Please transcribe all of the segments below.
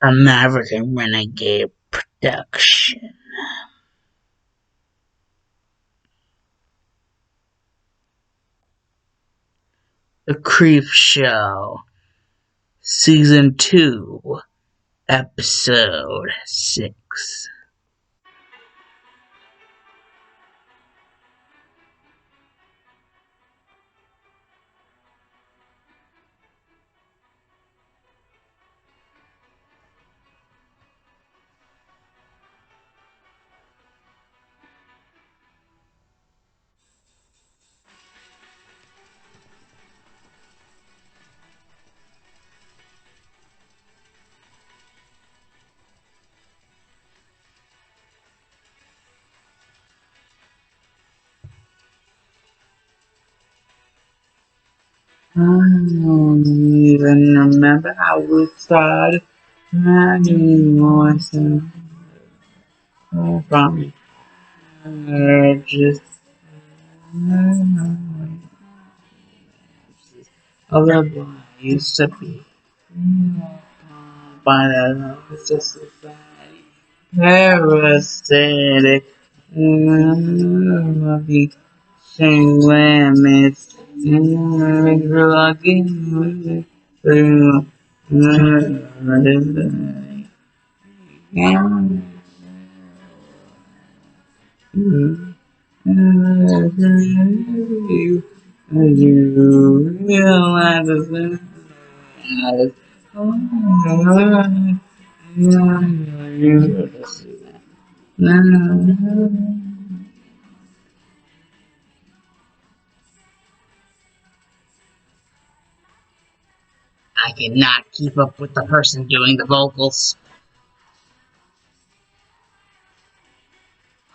American Renegade production. The Creep Show, Season 2, Episode 6. I don't even remember how we started. I need more from just a little boy used to be by the love of society. Parasitic, loving, same limits, drugging, you realize I cannot keep up with the person doing the vocals.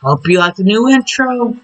Hope you like the new intro.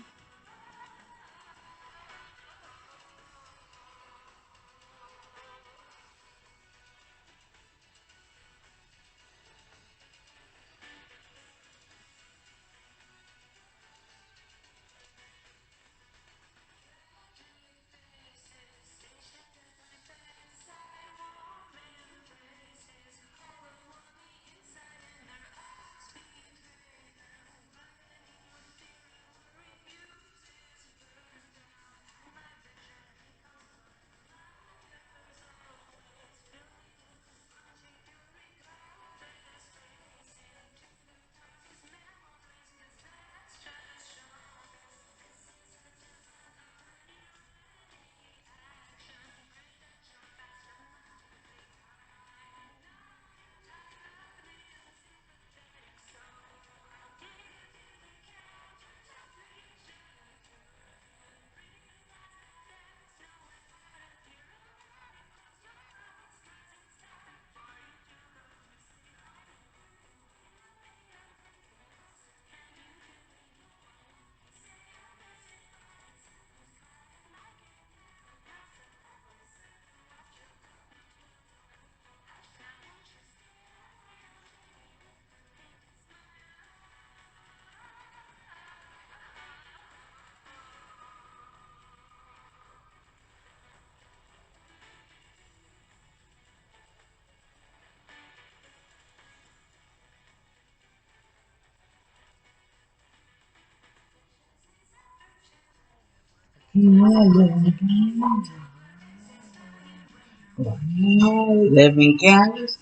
Living candles.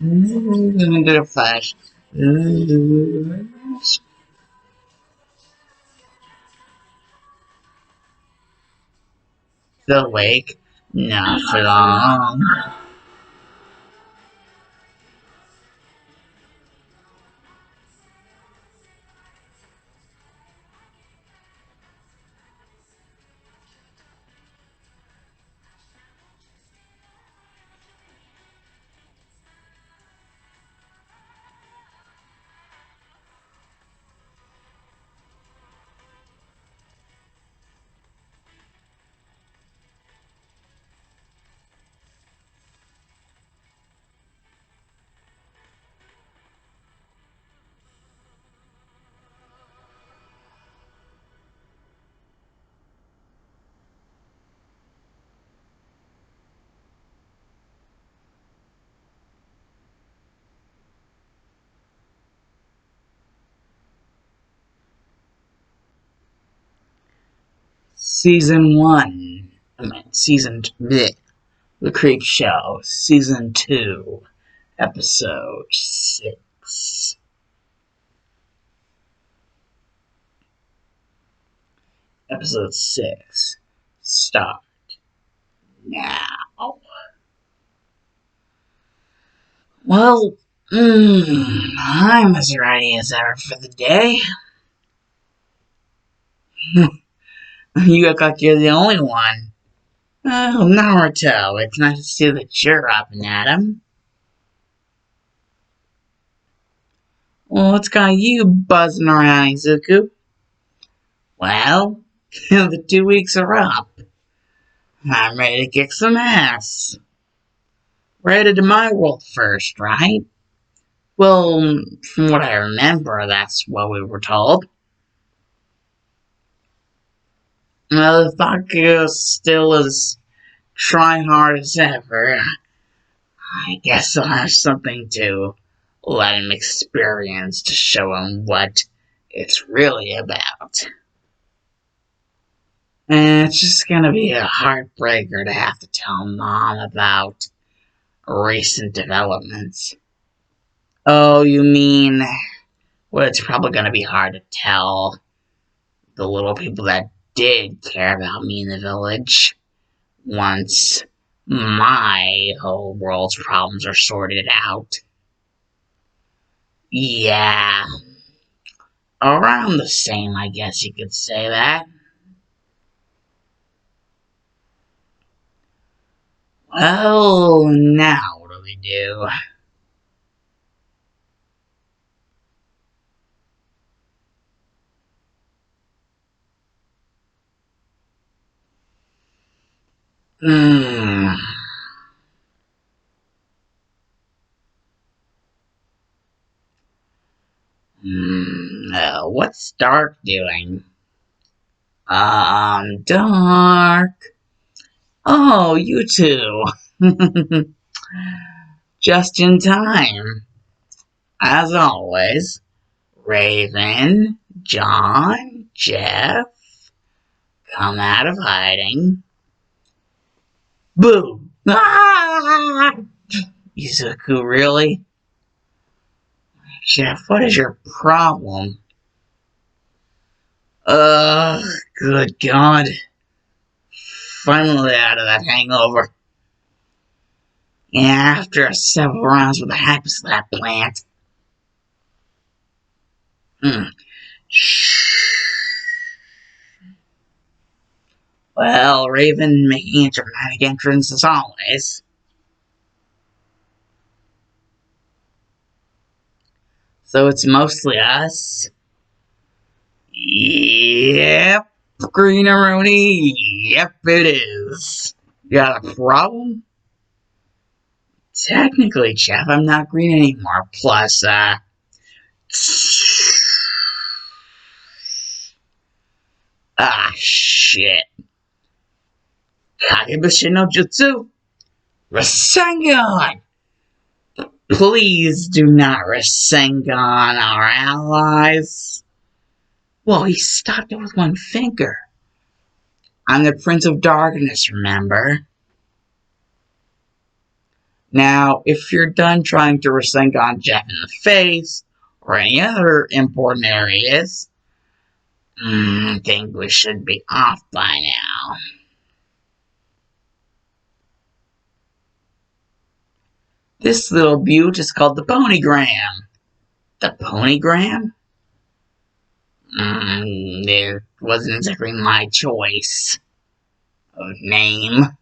Living to the flash. Still awake? Not for long. Season 1. The Creep Show. Season 2. Episode 6. Episode 6. Start now. Well, I'm as ready as ever for the day. You look like you're the only one. Oh, Naruto, it's nice to see that you're up and at 'em. Well, what's got you buzzing around, Izuku? Well, the 2 weeks are up. I'm ready to kick some ass. We're headed to my world first, right? Well, from what I remember, that's what we were told. Well, if Bakugo still is trying hard as ever, I guess I'll have something to let him experience to show him what it's really about. And it's just gonna be a heartbreaker to have to tell Mom about recent developments. Oh, you mean, well, it's probably gonna be hard to tell the little people that did care about me in the village once my whole world's problems are sorted out. Yeah, around the same, I guess you could say that. Well, now what do we do? What's Dark doing? Dark. Oh, you two. Just in time. As always, Raven, John, Jeff, come out of hiding. Boo! Ah! Izuku, really? Jeff, what is your problem? Good God. Finally out of that hangover. Yeah, after several rounds with the Happy Slap plant. Well, Raven making a dramatic entrance as always. So it's mostly us? Yep, Green-a-Roni, yep it is. You got a problem? Technically, Jeff, I'm not green anymore. Plus, shit. Kagebushi no Jutsu! Rasengan! Please do not Rasengan our allies. Well, he stopped it with one finger. I'm the Prince of Darkness, remember? Now, if you're done trying to Rasengan Jeff in the face, or any other important areas, I think we should be off by now. This little beaut is called the Ponygram. The Ponygram? It wasn't exactly my choice of name.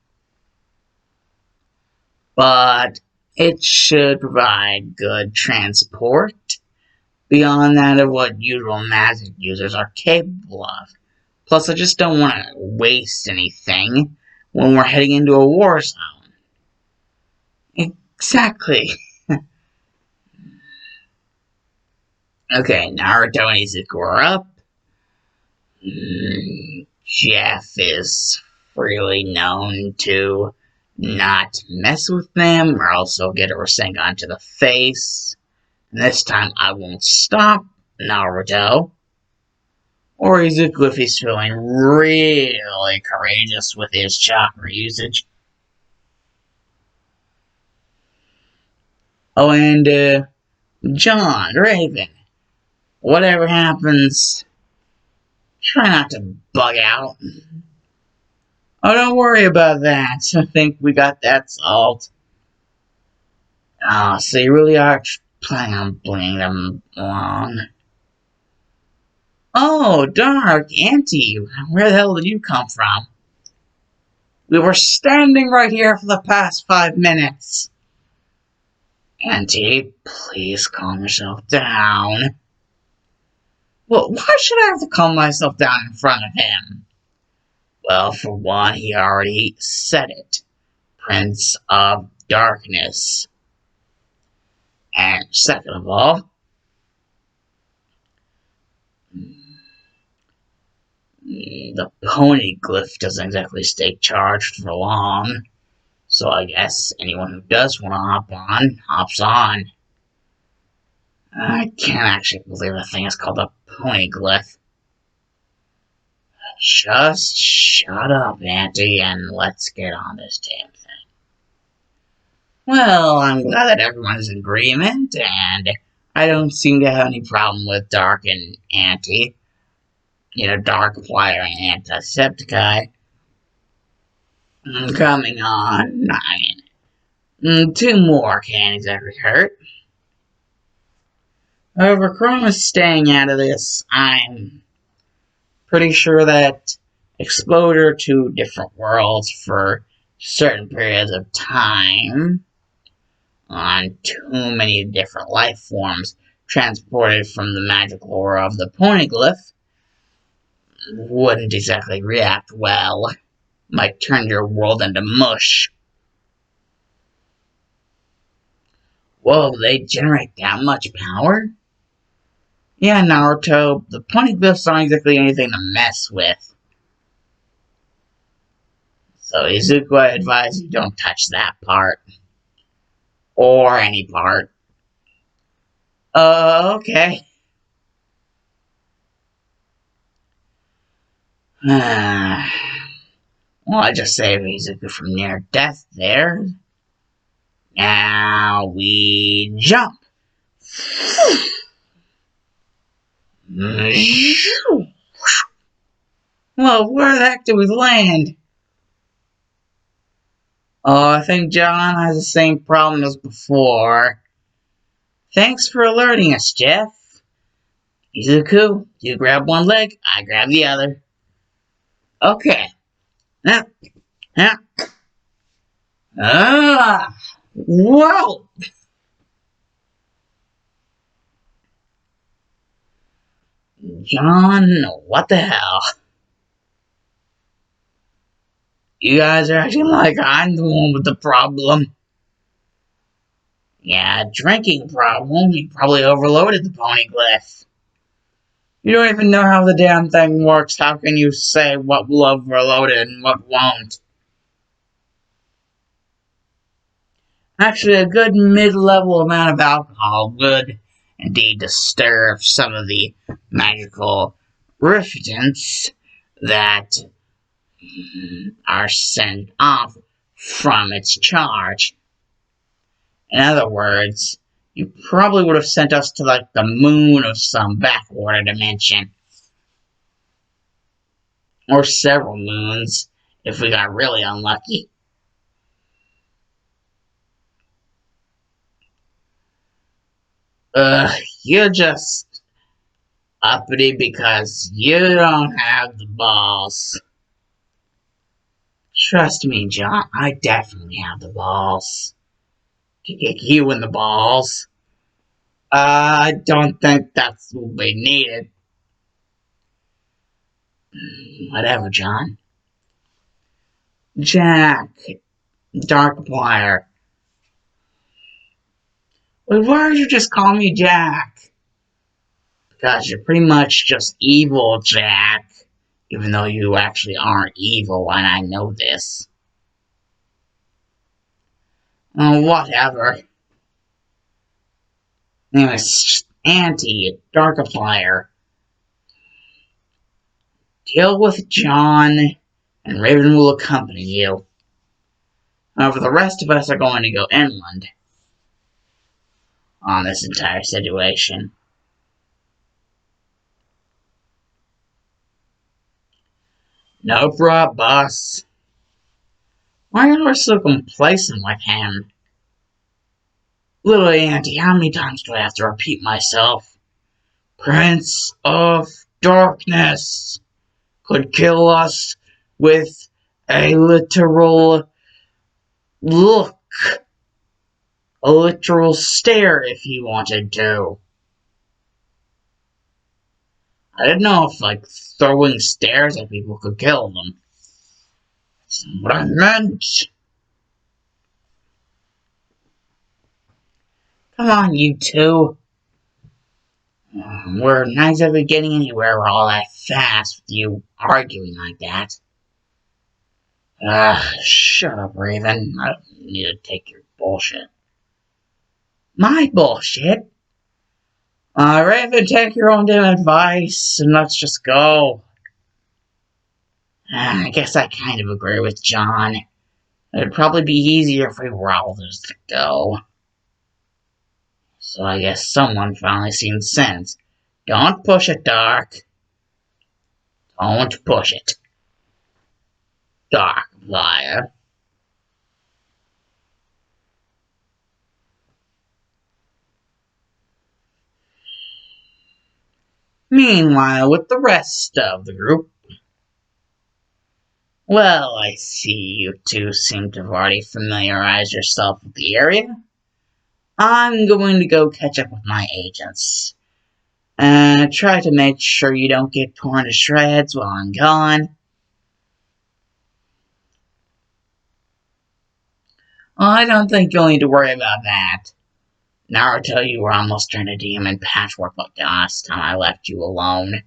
But it should provide good transport beyond that of what usual magic users are capable of. Plus, I just don't want to waste anything when we're heading into a war zone. Exactly. Okay, Naruto and Izuku are up. Jeff is freely known to not mess with them or else he'll get a Rasengan to the face. And this time I won't stop Naruto. Or Izuku if he's feeling really courageous with his chakra usage. Oh, and, John, Raven, whatever happens, try not to bug out. Oh, don't worry about that. I think we got that solved. Oh, so you really are planning on bringing them along. Oh, Dark, Auntie, where the hell did you come from? We were standing right here for the past 5 minutes. Auntie, please calm yourself down. Well, why should I have to calm myself down in front of him? Well, for one, he already said it. Prince of Darkness. And second of all, the poneglyph doesn't exactly stay charged for long. So I guess anyone who does want to hop on, hops on. I can't actually believe the thing is called a poneglyph. Just shut up, Auntie, and let's get on this damn thing. Well, I'm glad that everyone's in agreement, and I don't seem to have any problem with Dark and Auntie. Dark acquiring Antisepticeye. Coming on 9. 2 more can't exactly hurt. However, Chroma's staying out of this. I'm pretty sure that exposure to different worlds for certain periods of time on too many different life forms transported from the magical aura of the poneglyph wouldn't exactly react well. Might turn your world into mush. Whoa, they generate that much power? Yeah, Naruto, the poneglyphs aren't exactly anything to mess with. So Izuku, I advise you don't touch that part. Or any part. Okay. Well, I just saved Izuku from near death there. Now we jump. Well, where the heck did we land? Oh, I think John has the same problem as before. Thanks for alerting us, Jeff. Izuku, you grab one leg, I grab the other. Okay. Whoa! John, what the hell? You guys are acting like I'm the one with the problem. Yeah, drinking problem. You probably overloaded the poneglyph. You don't even know how the damn thing works. How can you say what will overload it and what won't? Actually, a good mid-level amount of alcohol would indeed disturb some of the magical refrigerants that are sent off from its charge. In other words, you probably would have sent us to like the moon of some backwater dimension. Or several moons, if we got really unlucky. You're just uppity because you don't have the balls. Trust me, John, I definitely have the balls. To kick you in the balls. I don't think that's what we needed. Whatever, John. Jack. Darkiplier. Wait, why did you just call me Jack? Because you're pretty much just evil, Jack. Even though you actually aren't evil, and I know this. Oh, whatever. Anyways, Auntie, Darkiplier. Deal with John, and Raven will accompany you. However, the rest of us are going to go inland on this entire situation. No prob, boss. Why are you so complacent like him? Little Auntie, how many times do I have to repeat myself? Prince of Darkness could kill us with a literal look. A literal stare if he wanted to. I didn't know if, throwing stares at people could kill them. That's what I meant. Come on, you two. We're not exactly getting anywhere all that fast with you arguing like that. Shut up, Raven. I don't need to take your bullshit. My bullshit? Raven, take your own damn advice and let's just go. I guess I kind of agree with John. It'd probably be easier if we were all just to go. So I guess someone finally seen sense. Don't push it, Dark. Don't push it. Dark liar. Meanwhile, with the rest of the group. Well, I see you two seem to have already familiarized yourself with the area. I'm going to go catch up with my agents. Try to make sure you don't get torn to shreds while I'm gone. I don't think you'll need to worry about that. Naruto, you were almost turned to demon patchwork like the last time I left you alone.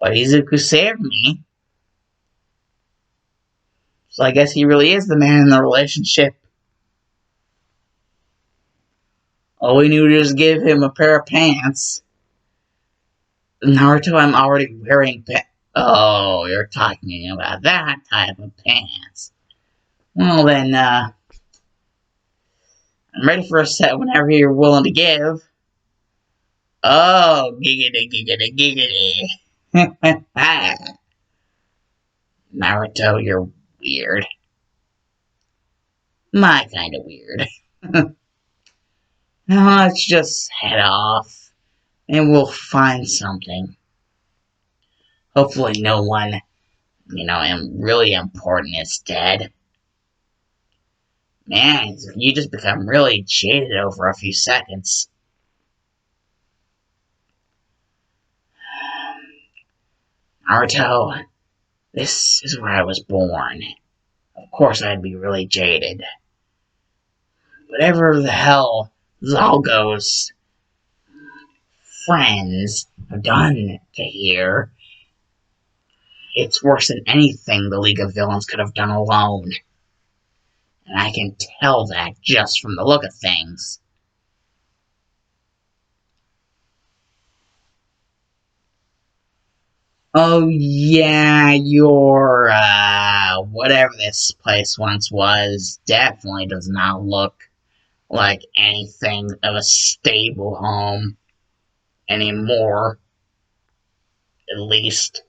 But Izuku saved me. So I guess he really is the man in the relationship. All we knew was give him a pair of pants. Naruto, I'm already wearing pants. Oh, you're talking about that type of pants. Well then, I'm ready for a set whenever you're willing to give. Oh, giggity, giggity, giggity. Naruto, you're weird. My kind of weird. Now let's just head off, and we'll find something. Hopefully no one, really important is dead. Man, you just become really jaded over a few seconds. Naruto, this is where I was born. Of course I'd be really jaded. Whatever the hell Zalgo's friends have done to here, it's worse than anything the League of Villains could have done alone. And I can tell that just from the look of things. Oh yeah, your, whatever this place once was, definitely does not look like anything of a stable home anymore. At least.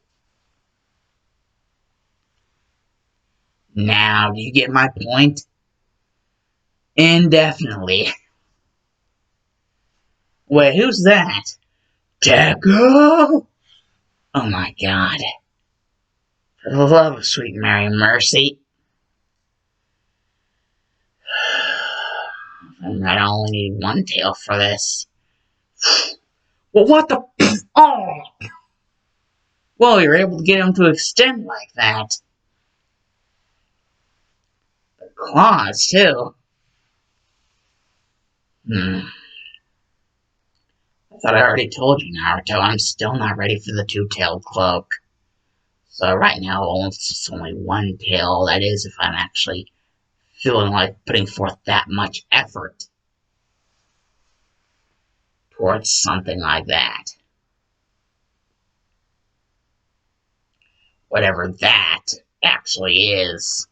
Now, do you get my point? Indefinitely. Wait, who's that? Deku? Oh my god. For the love of sweet Mary Mercy. I only need one tail for this. Well, what the... Oh! Well, you're able to get him to extend like that. The claws, too. I thought I already told you, Naruto, I'm still not ready for the two-tailed cloak. So right now, it's only one tail. That is, if I'm actually feeling like putting forth that much effort towards something like that. whatever that actually is.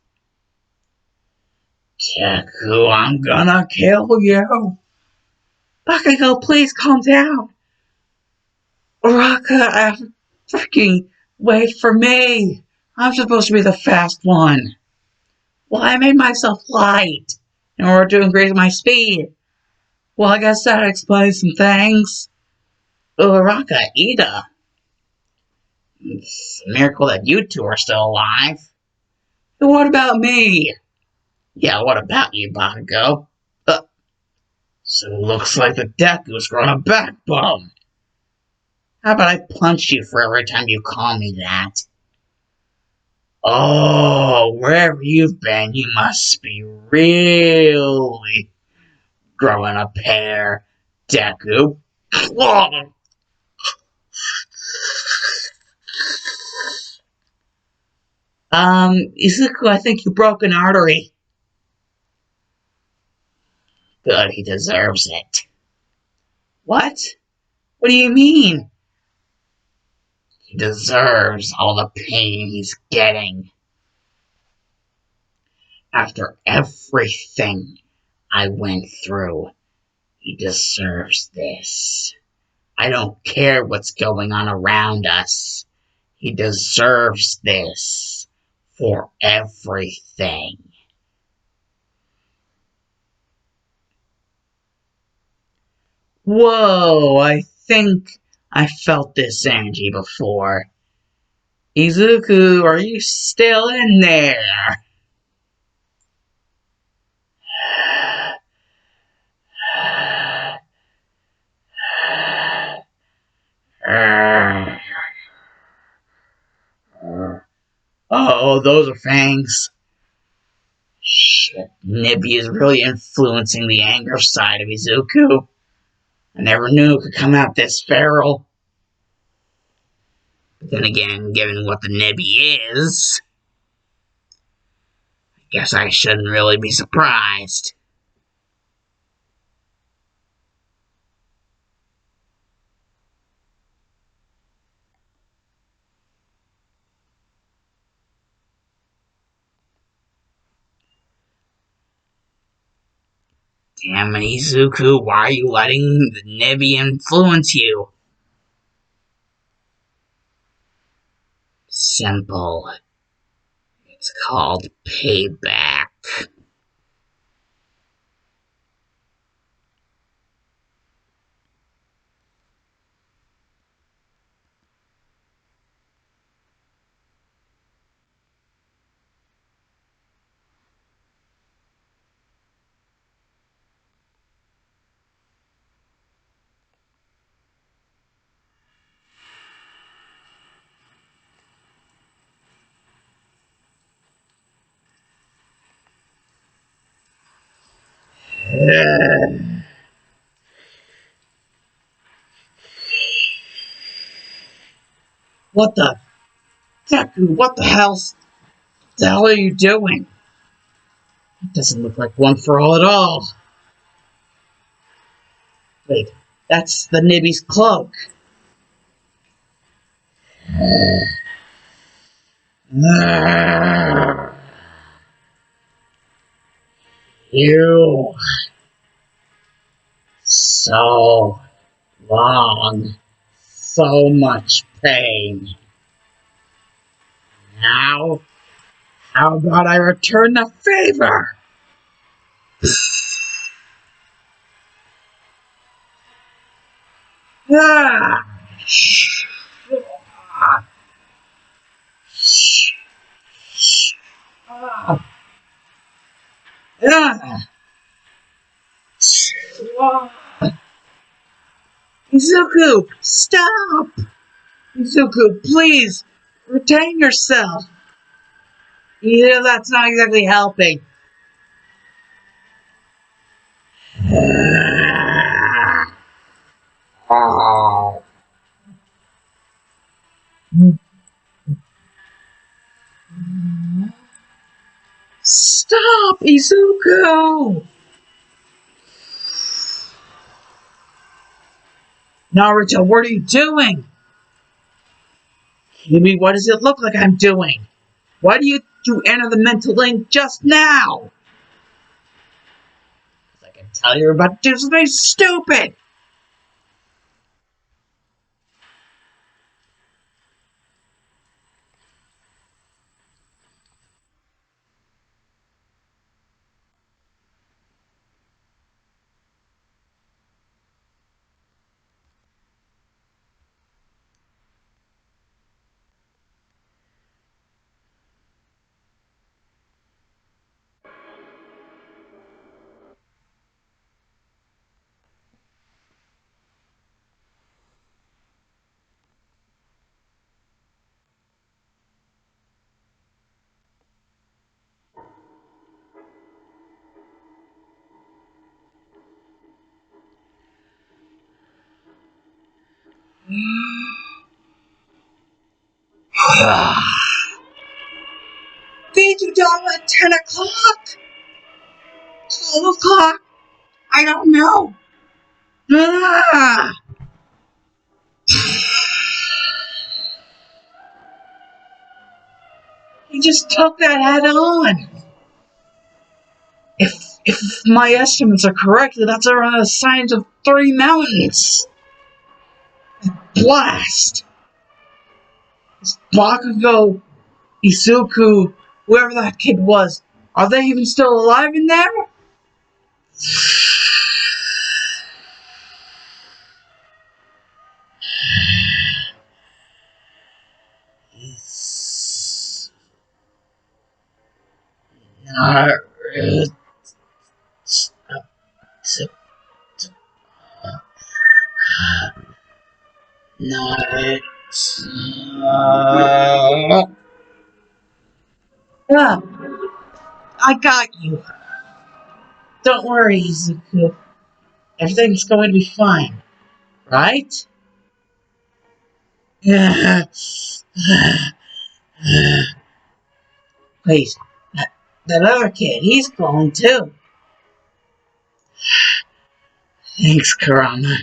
Deku, I'm gonna kill you. Bakugo, please calm down. Uraka, freaking wait for me. I'm supposed to be the fast one. Well, I made myself light in order to increase my speed. Well, I guess that explains some things. Uraka, Ida. It's a miracle that you two are still alive. But what about me? Yeah, what about you, Bakugo? So it looks like the Deku's grown a backbone. How about I punch you for every time you call me that? Oh, wherever you've been, you must be really growing a pair, Deku. Izuku, I think you broke an artery. Good, he deserves it. What? What do you mean? He deserves all the pain he's getting. After everything I went through, he deserves this. I don't care what's going on around us. He deserves this for everything. Whoa, I think I felt this energy before. Izuku, are you still in there? Oh, those are fangs. Shit, Nibby is really influencing the anger side of Izuku. I never knew it could come out this feral. But then again, given what the Nibby is, I guess I shouldn't really be surprised. Damn it, Izuku, why are you letting the Nibby influence you? Simple. It's called payback. What the? Deku, what the hell are you doing? It doesn't look like One for All at all. Wait, that's the Nibby's cloak. You. So long. So much pain. Now, how about I return the favor? Ah! Izuku, stop! Izuku, please, retain yourself. Yeah, that's not exactly helping. Oh. Stop, Izuku! Naruto, what are you doing? Maybe what does it look like I'm doing? Why do you enter the mental link just now? I can tell you're about to do something stupid. Did you tell me at 10 o'clock? 12 o'clock? I don't know. Ah. He just took that head on. If my estimates are correct, that's around the size of 3 mountains. Blast! Is Bakugo, Izuku, whoever that kid was, are they even still alive in there? Yeah, I got you. Don't worry, Izuku. Everything's going to be fine, right? Please, that other kid, he's glowing too. Thanks, Kurama.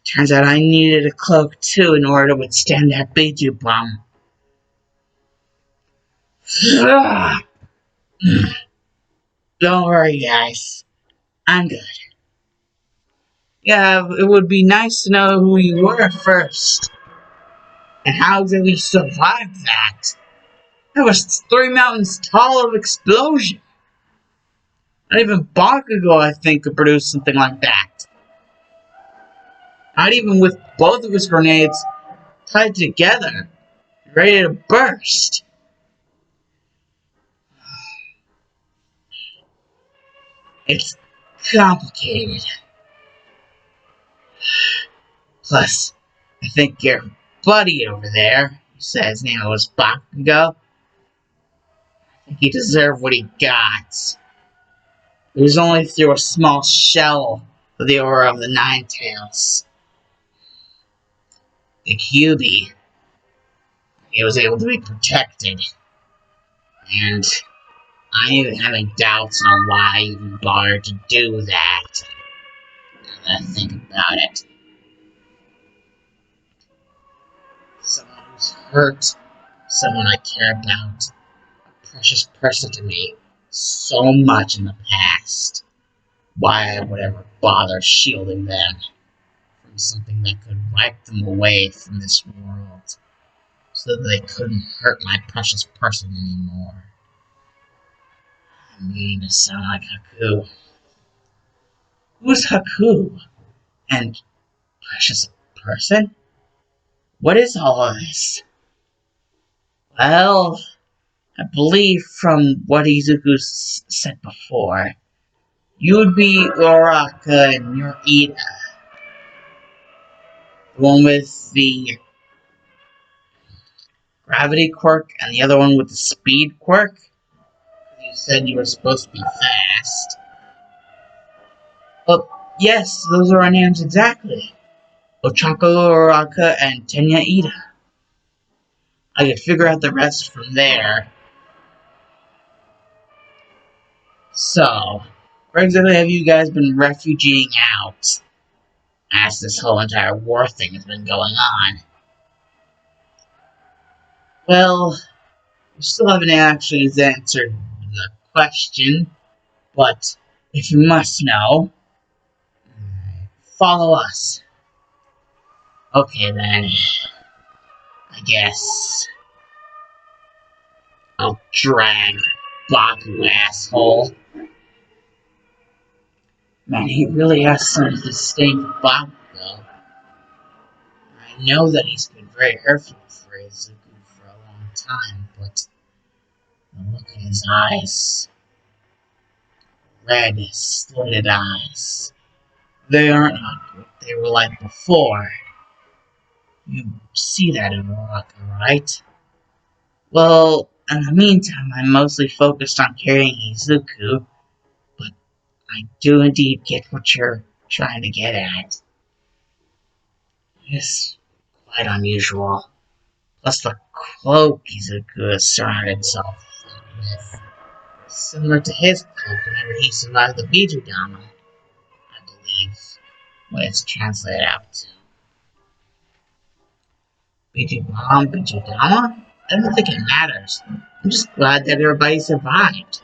Turns out I needed a cloak too in order to withstand that Biju bomb. Don't worry, guys. I'm good. Yeah, it would be nice to know who you were first. And how did we survive that? That was 3 mountains tall of explosion. Not even Bakugo, I think, could produce something like that. Not even with both of his grenades tied together, ready to burst. It's complicated. Plus, I think your buddy over there, who said his name was Bakugo, I think he deserved what he got. It was only through a small shell of the aura of the Nine Tails. The Kyuubi. He was able to be protected. And I'm even having doubts on why I even bothered to do that. Now that I think about it. Someone who's hurt, someone I care about, a precious person to me, so much in the past. Why I would ever bother shielding them from something that could wipe them away from this world, so that they couldn't hurt my precious person anymore. I'm beginning to sound like Haku. Who's Haku? And precious person? What is all of this? Well, I believe from what Izuku said bore, you would be Uraraka and you're Ida. The one with the gravity quirk and the other one with the speed quirk. You said you were supposed to be fast. Oh, yes, those are our names exactly. Ochako Uraraka and Tenya Ida. I could figure out the rest from there. So, where exactly have you guys been refugeeing out? As this whole entire war thing has been going on. Well, you still haven't actually answered the question, but if you must know, follow us. Okay then, I guess I'll drag Baku, asshole. Man, he really has some disdain for Baku, though. I know that he's been very hurtful for Izuku for a long time, but the look in his eyes, red, slitted eyes, they aren't what they were like before. You see that in Uraraka, right? Well, in the meantime, I'm mostly focused on carrying Izuku, but I do indeed get what you're trying to get at. It's quite unusual. Plus the cloak Izuku has surrounded himself with, similar to his cloak whenever he survived the Bijudama, I believe, what it's translated out to. Bijudama? I don't think it matters. I'm just glad that everybody survived.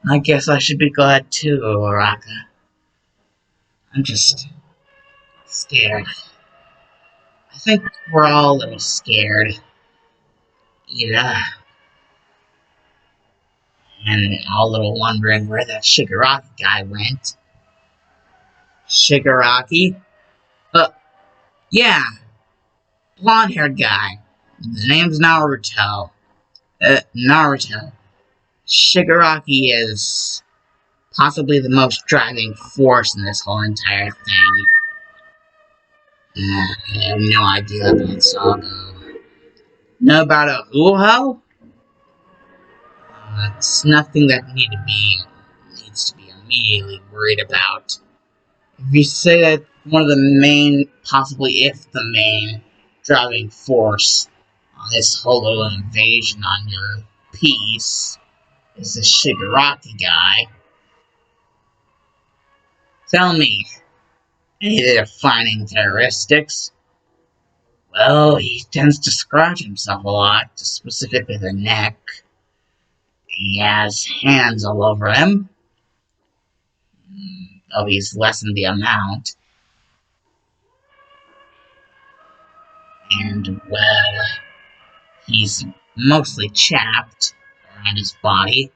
I guess I should be glad too, Uraraka. I'm just scared. I think we're all a little scared. Yeah. And all a little wondering where that Shigaraki guy went. Shigaraki? Yeah, blonde-haired guy. His name's Naruto. Naruto. Shigaraki is possibly the most driving force in this whole entire thing. I have no idea about Sago. Know about a Uho? It's nothing that needs to be immediately worried about. If you say that one of the main, possibly if the main, driving force on this whole little invasion on your piece is the Shigaraki guy, tell me, any of the defining characteristics? Well, he tends to scratch himself a lot, specifically the neck. He has hands all over him, though he's lessened the amount. And, well, he's mostly chapped around his body.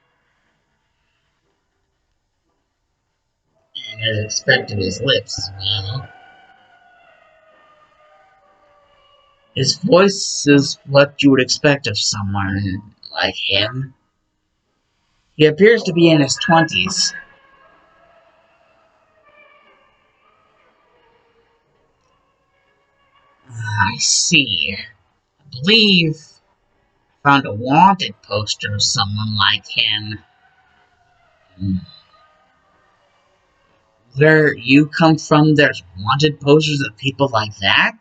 And as expected, his lips as well. His voice is what you would expect of someone like him. He appears to be in his 20s. I see. I believe I found a wanted poster of someone like him. Where you come from, there's wanted posters of people like that?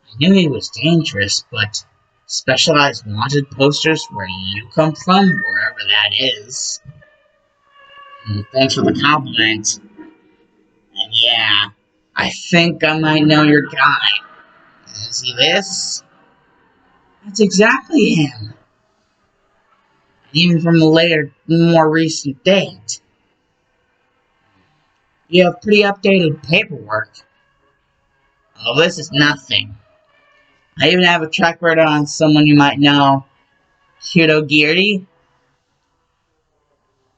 I knew he was dangerous, but specialized wanted posters where you come from, wherever that is. Thanks for the compliment. And yeah, I think I might know your guy. Is he this? That's exactly him. Even from a later, more recent date. You have pretty updated paperwork. Oh, this is nothing. I even have a track record on someone you might know. Hirogiri?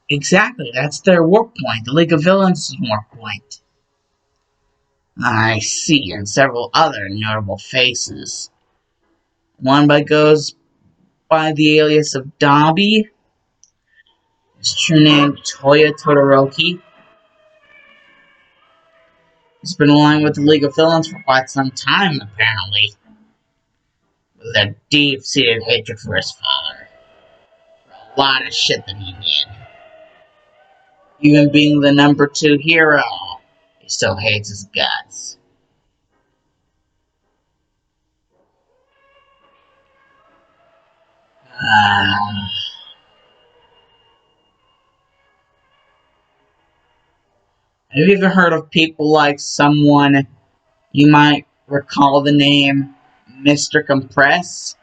Exactly, that's their work point. The League of Villains' work point. I see, and several other notable faces. One goes by the alias of Dobby. His true name, Toya Todoroki. He's been aligned with the League of Villains for quite some time, apparently. With a deep-seated hatred for his father. For a lot of shit that he did. Even being the number 2 hero, he still hates his guts. Have you ever heard of people like someone you might Recall the name Mr. Compress,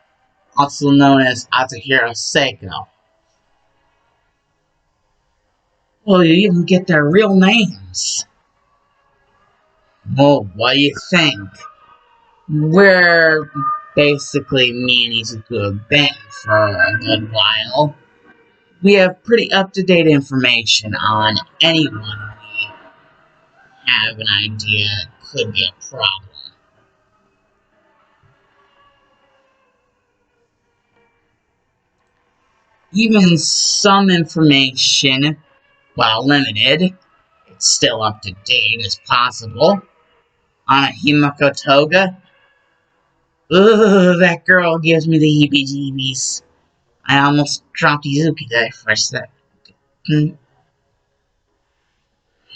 also known as Atahiro Seiko. Well, you even get their real names. Well, what do you think? We're basically me and Izuku have been for a good while. We have pretty up-to-date information on anyone we have an idea could be a problem. Even some information, while limited, it's still up to date as possible. On a Himiko Toga, ugh, that girl gives me the heebie-jeebies. I almost dropped Izuki there for a second.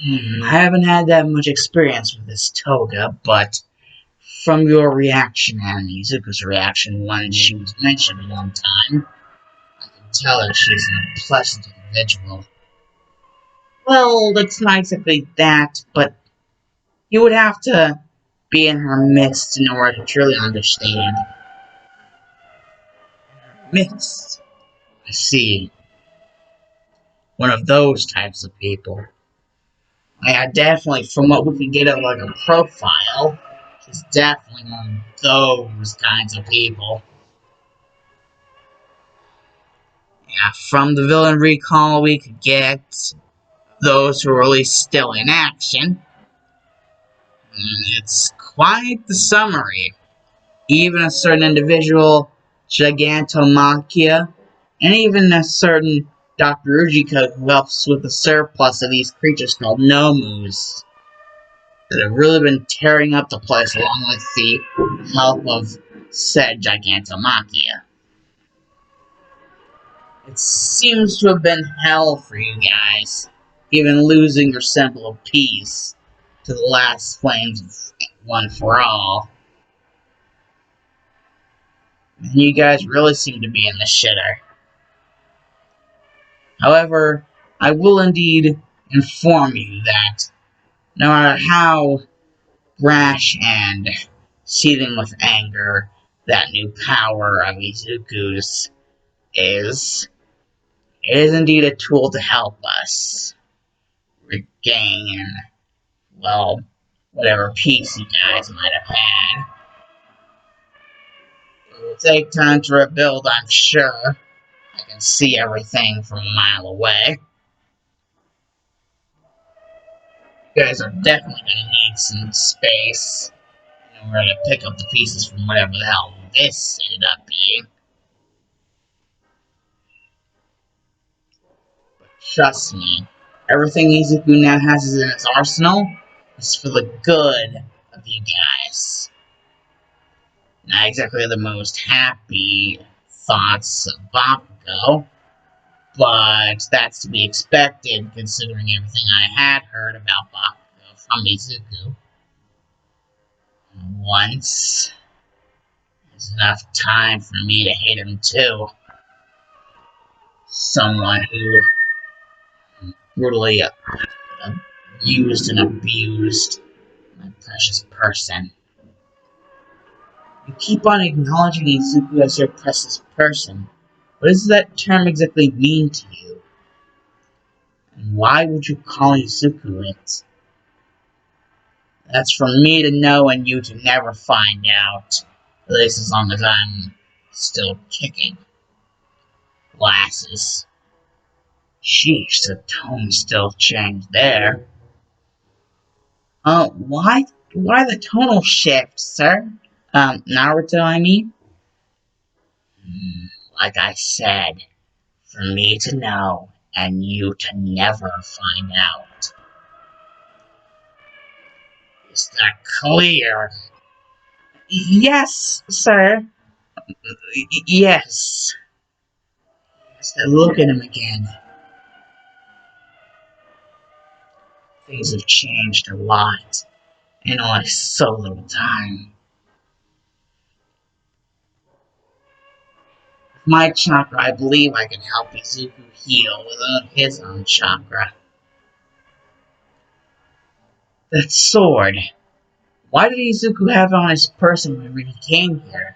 I haven't had that much experience with this Toga, but from your reaction and Izuku's reaction when she was mentioned one time, I can tell her she's an unpleasant individual. Well, it's not exactly that, but you would have to be in her midst in order to truly understand. Midst? I see. One of those types of people. Yeah, definitely, from what we can get of like a profile, she's definitely one of those kinds of people. Yeah, from the villain recall we could get those who are at least still in action. It's quite the summary. Even a certain individual, Gigantomachia, and even a certain Dr. Ujiko who helps with the surplus of these creatures called Nomus that have really been tearing up the place along with the help of said Gigantomachia. It seems to have been hell for you guys, even losing your symbol of peace to the last flames of One for All. And you guys really seem to be in the shitter. However, I will indeed inform you that no matter how brash and seething with anger that new power of Izuku's is, it is indeed a tool to help us regain, well, whatever peace you guys might have had. It will take time to rebuild, I'm sure. I can see everything from a mile away. You guys are definitely going to need some space in order to pick up the pieces from whatever the hell this ended up being. But trust me, everything Izuku now has in its arsenal is for the good of you guys. Not exactly the most happy thoughts of Bakugo, but that's to be expected considering everything I had heard about Bakugo from Izuku. Once there's enough time for me to hate him too. Someone who brutally used and abused my precious person. You keep on acknowledging Izuku as your precious person. What does that term exactly mean to you? And why would you call Izuku it? That's for me to know and you to never find out. At least as long as I'm still kicking. Glasses. Sheesh, the tone still changed there. Why the tonal shift, sir? Naruto, I mean? Like I said, for me to know, and you to never find out. Is that clear? Yes, sir. Yes. Look at him again. Things have changed a lot in only so little time. With my chakra, I believe I can help Izuku heal with his own chakra. That sword. Why did Izuku have it on his person when he came here?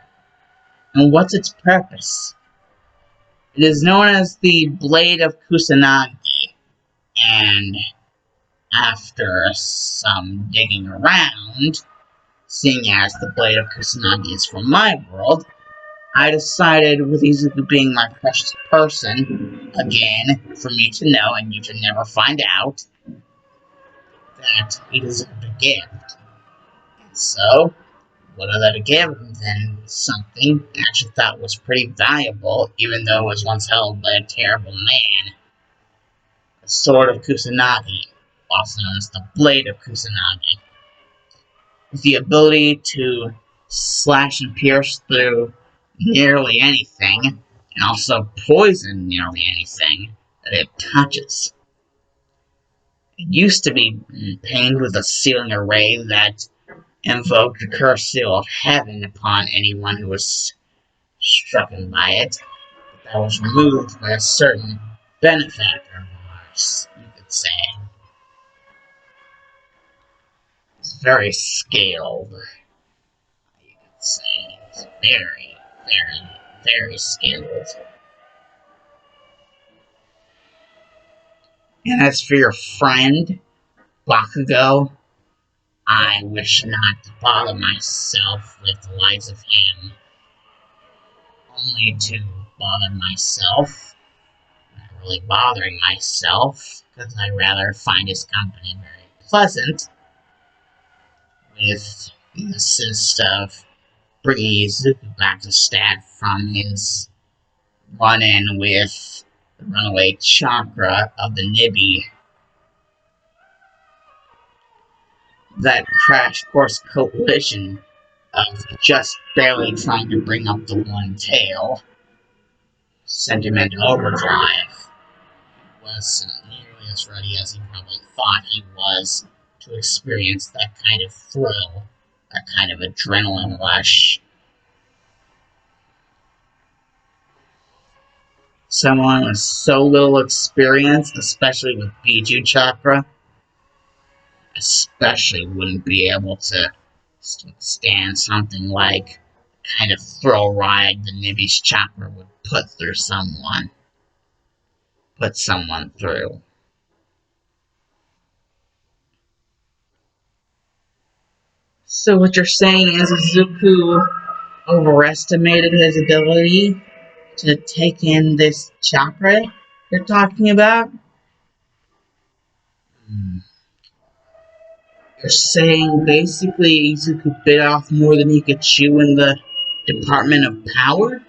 And what's its purpose? It is known as the Blade of Kusanagi, and after some digging around, seeing as the Blade of Kusanagi is from my world, I decided, with Izuku being my precious person, again, for me to know and you to never find out, that he deserved a gift. So, what other to give than something I actually thought was pretty valuable, even though it was once held by a terrible man. The Sword of Kusanagi, also known as the Blade of Kusanagi, with the ability to slash and pierce through nearly anything, and also poison nearly anything that it touches. It used to be painted with a sealing array that invoked the cursed seal of heaven upon anyone who was struck by it, but that was removed by a certain benefactor of ours, you could say. It's very scaled, you could say. It's very, very, very scaled. And as for your friend, Bakugo, I wish not to bother myself with the likes of him, only to bother myself. Not really bothering myself, because I rather find his company very pleasant, with the assist of bringing Izuku back to stat from his run-in with the runaway chakra of the Nibi. That crash course collision of just barely trying to bring up the one tail, Sentimental Overdrive, wasn't nearly as ready as he probably thought he was to experience that kind of thrill, that kind of adrenaline rush. Someone with so little experience, especially with Biju Chakra, especially wouldn't be able to stand something like the kind of thrill ride the Nibi's Chakra would put someone through. So what you're saying is Izuku overestimated his ability to take in this chakra you're talking about? You're saying basically Izuku bit off more than he could chew in the Department of Power?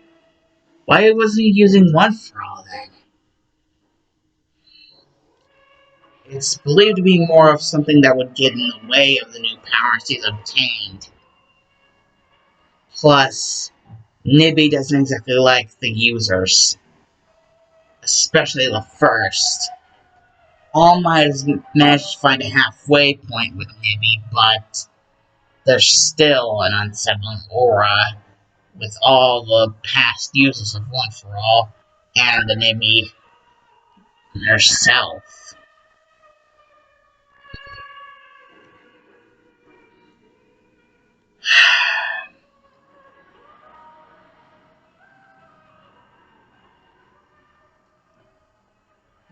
Why wasn't he using one for all then? It's believed to be more of something that would get in the way of the new powers he's obtained. Plus, Nibi doesn't exactly like the users, especially the first. All Might has managed to find a halfway point with Nibi, but there's still an unsettling aura with all the past users of One for All and the Nibi herself.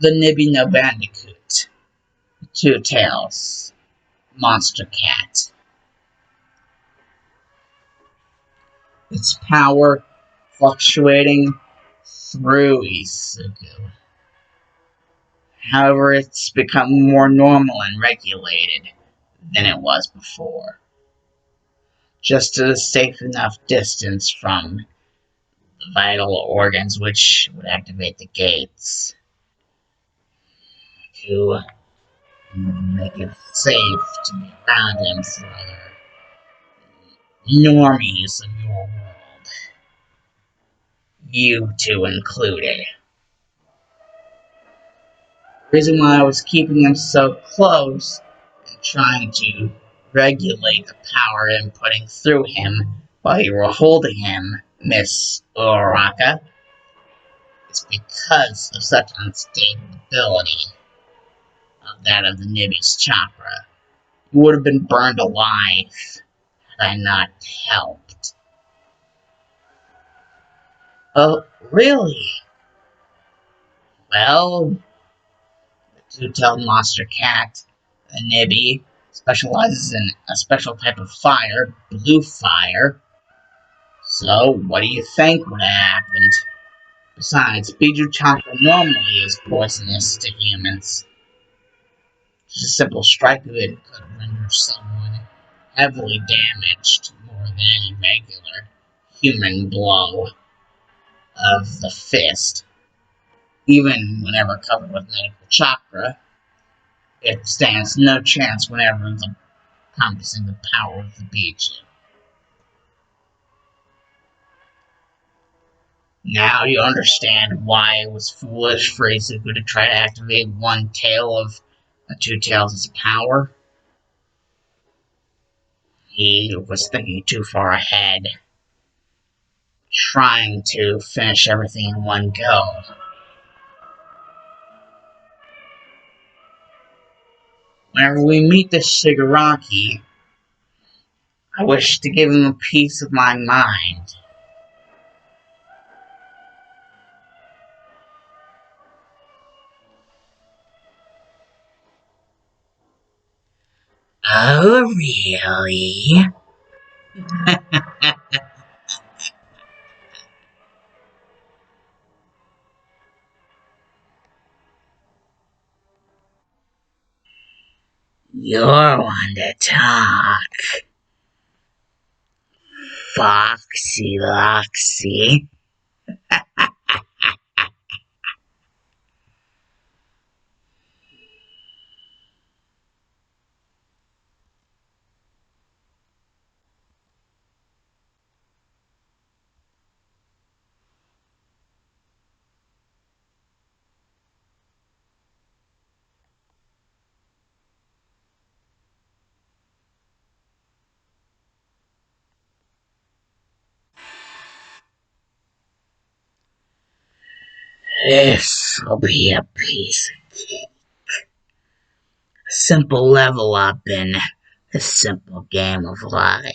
The Nibi no Bandicoot, Two Tails, Monster Cat. Its power fluctuating through Izuku. However, it's become more normal and regulated than it was before. Just at a safe enough distance from the vital organs which would activate the gates to make it safe to be around him for other normies of your world. You two included. The reason why I was keeping him so close and trying to regulate the power inputting through him while you were holding him, Miss Uraraka, is because of such unstability of that of the Nibi's chakra. You would have been burned alive had I not helped. Oh, really? Well, the two-tailed monster cat, the Nibby, specializes in a special type of fire, blue fire. So, what do you think would have happened? Besides, Biju Chakra normally is poisonous to humans. Just a simple strike of it could render someone heavily damaged more than any regular human blow of the fist. Even whenever covered with medical chakra, it stands no chance whenever encompassing the power of the Biju. Now you understand why it was foolish for Izuku to try to activate one tail of the two tails' power. He was thinking too far ahead, trying to finish everything in one go. Whenever we meet this Shigaraki, I wish to give him a piece of my mind. Oh, really? You're one to talk, Foxy Loxy. This will be a piece of simple level up in a simple game of life.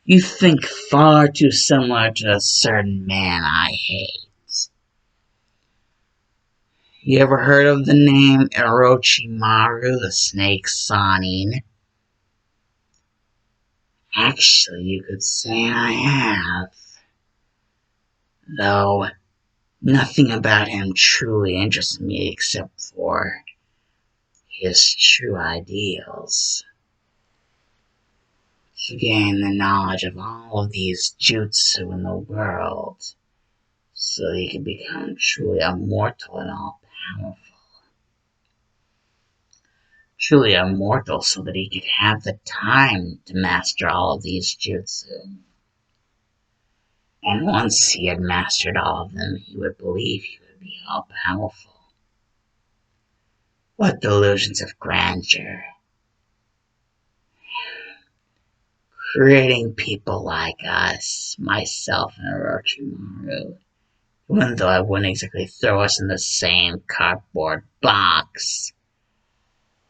You think far too similar to a certain man I hate. You ever heard of the name Orochimaru, the Snake Sanin? Actually, you could say I have. Though, nothing about him truly interests me except for his true ideals. To gain the knowledge of all of these jutsu in the world, so he can become truly immortal and all-powerful. Truly immortal so that he could have the time to master all of these jutsu. And once he had mastered all of them, he would believe he would be all-powerful. What delusions of grandeur. Creating people like us, myself and Orochimaru, even though I wouldn't exactly throw us in the same cardboard box.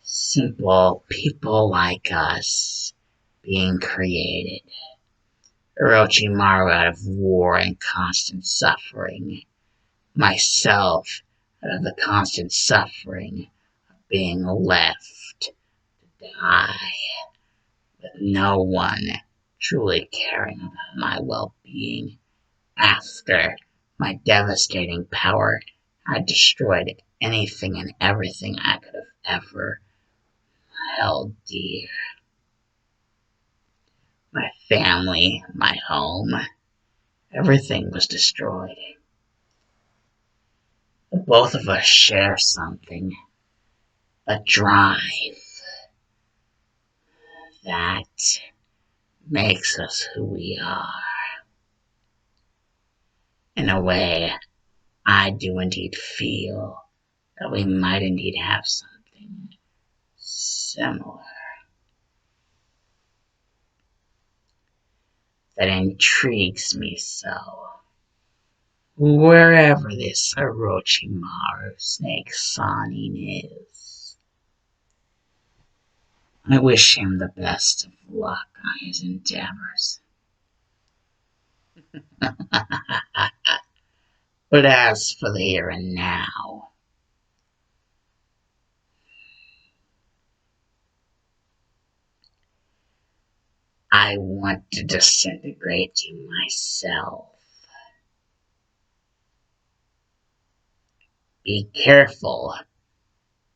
Simple people like us being created. Orochimaru out of war and constant suffering. Myself out of the constant suffering of being left to die with no one truly caring about my well-being after my devastating power had destroyed anything and everything I could have ever held dear. My family, my home, everything was destroyed. But both of us share something, a drive that makes us who we are. In a way, I do indeed feel that we might indeed have something similar. That intrigues me so. Wherever this Orochimaru Snake Sanin is. I wish him the best of luck on his endeavors. But as for the here and now, I want to disintegrate you myself. Be careful.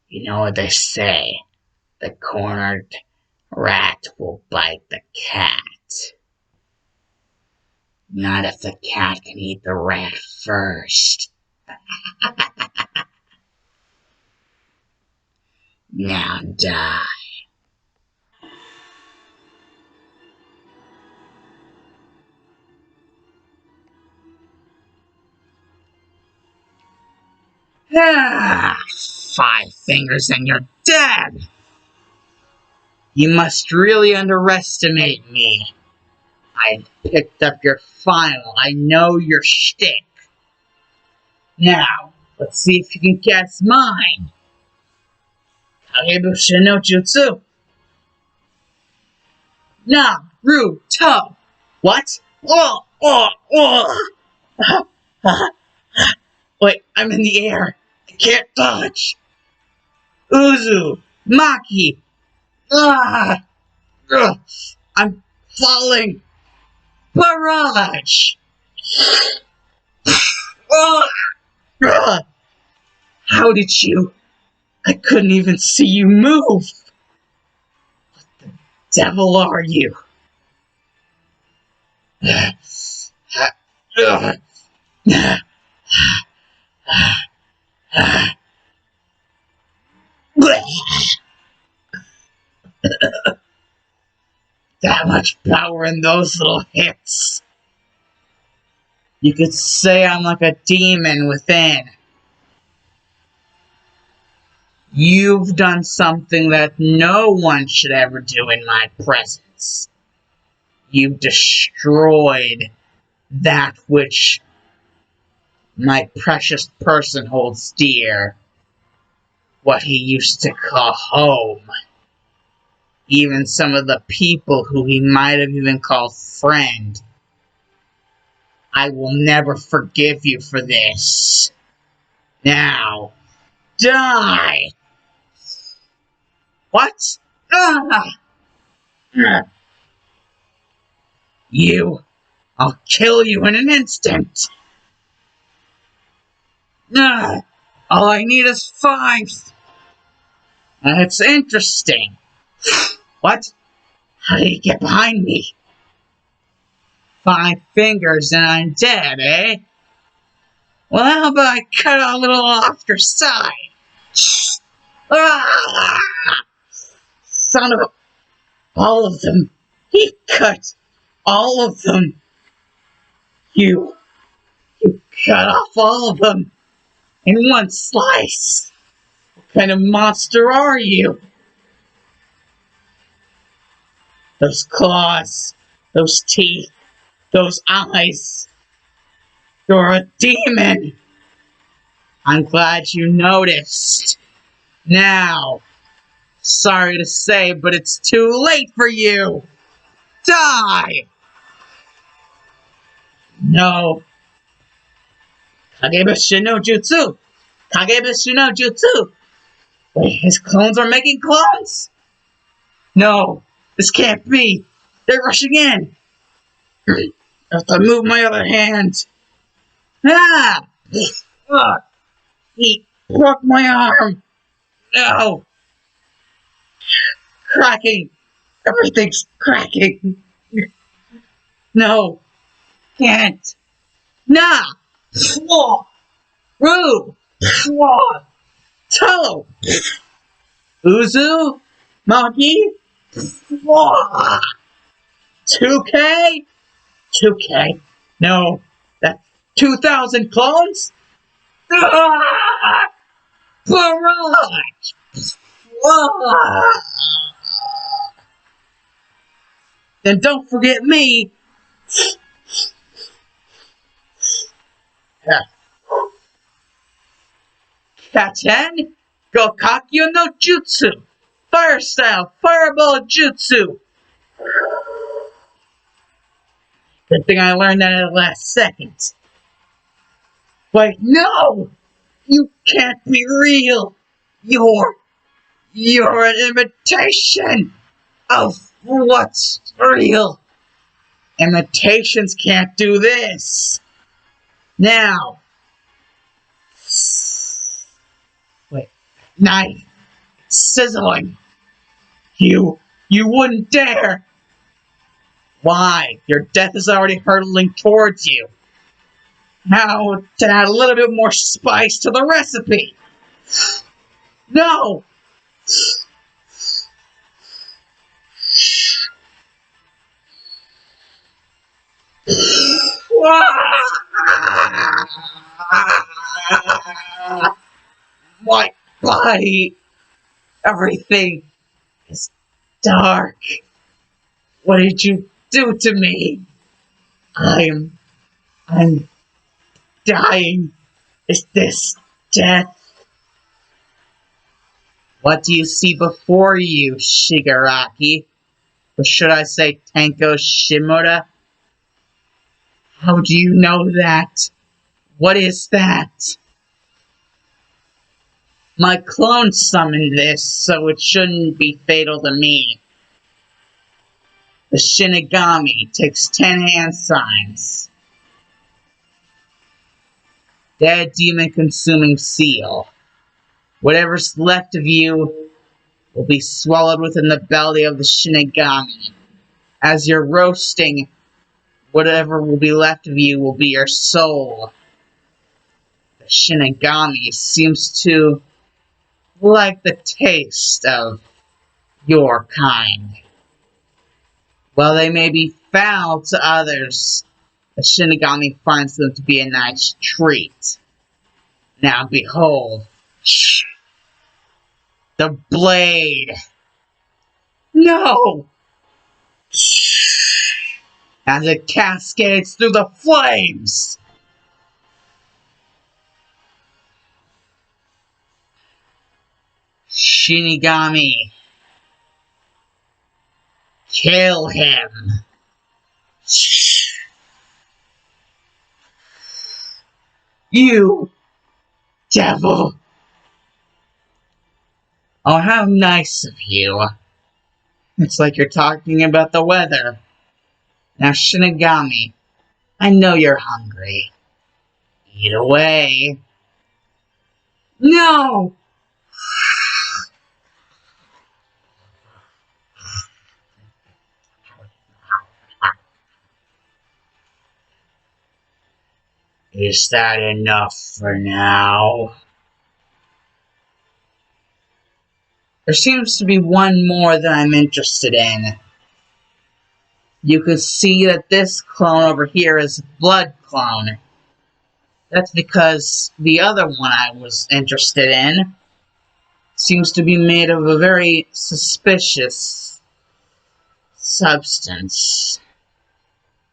You know what they say. The cornered rat will bite the cat. Not if the cat can eat the rat first. Now die. Ah, 5 fingers and you're dead. You must really underestimate me. I picked up your file. I know your shtick. Now, let's see if you can guess mine. Kagebusha no Jutsu. Naruto. What? Wait, I'm in the air. I can't dodge. Uzu. Maki. Ah, I'm falling. Barrage. How did you? I couldn't even see you move. What the devil are you? That much power in those little hits. You could say I'm like a demon within. You've done something that no one should ever do in my presence. You've destroyed that which my precious person holds dear. What he used to call home. Even some of the people who he might have even called friend. I will never forgive you for this. Now, die! What? You! I'll kill you in an instant! All I need is 5. It's interesting. What? How did he get behind me? 5 fingers and I'm dead, eh? Well, how about I cut a little off your side? Ah! Son of a... All of them. He cut all of them. You cut off all of them in one slice. What kind of monster are you? Those claws, those teeth, those eyes. You're a demon. I'm glad you noticed. Now, sorry to say, but it's too late for you. Die! No. Kagebusha no Jutsu! Kagebusha no Jutsu! Wait, his clones are making clones? No, this can't be. They're rushing in. I have to move my other hand. Ah! He broke my arm. No. Cracking. Everything's cracking. No. Can't. Nah. Swah. Roo. Swah. Toe. Uzu. Monkey. Swah. 2K? 2K. No. That's 2,000 clones? Ah! Barrage! Ah! Then don't forget me. Katen Gokakyo no Jutsu. Fire style! Fireball jutsu! Good thing I learned that at the last second. Wait, no! You can't be real! You're an imitation of what's real! Imitations can't do this! Now! Wait, knife! Sizzling! You wouldn't dare! Why? Your death is already hurtling towards you. How to add a little bit more spice to the recipe? No! My body, everything is dark. What did you do to me? I'm dying. Is this death? What do you see before you, Shigaraki? Or should I say Tenko Shimoda? How do you know that? What is that? My clone summoned this, so it shouldn't be fatal to me. The Shinigami takes 10 hand signs. Dead demon consuming seal. Whatever's left of you will be swallowed within the belly of the Shinigami. As you're roasting, whatever will be left of you will be your soul. The Shinigami seems to like the taste of your kind. While they may be foul to others, the Shinigami finds them to be a nice treat. Now behold, the blade! No! As it cascades through the flames! Shinigami, kill him! You devil! Oh, how nice of you. It's like you're talking about the weather. Now, Shinigami, I know you're hungry. Eat away. No! Is that enough for now? There seems to be one more that I'm interested in. You can see that this clone over here is a blood clone. That's because the other one I was interested in seems to be made of a very suspicious substance.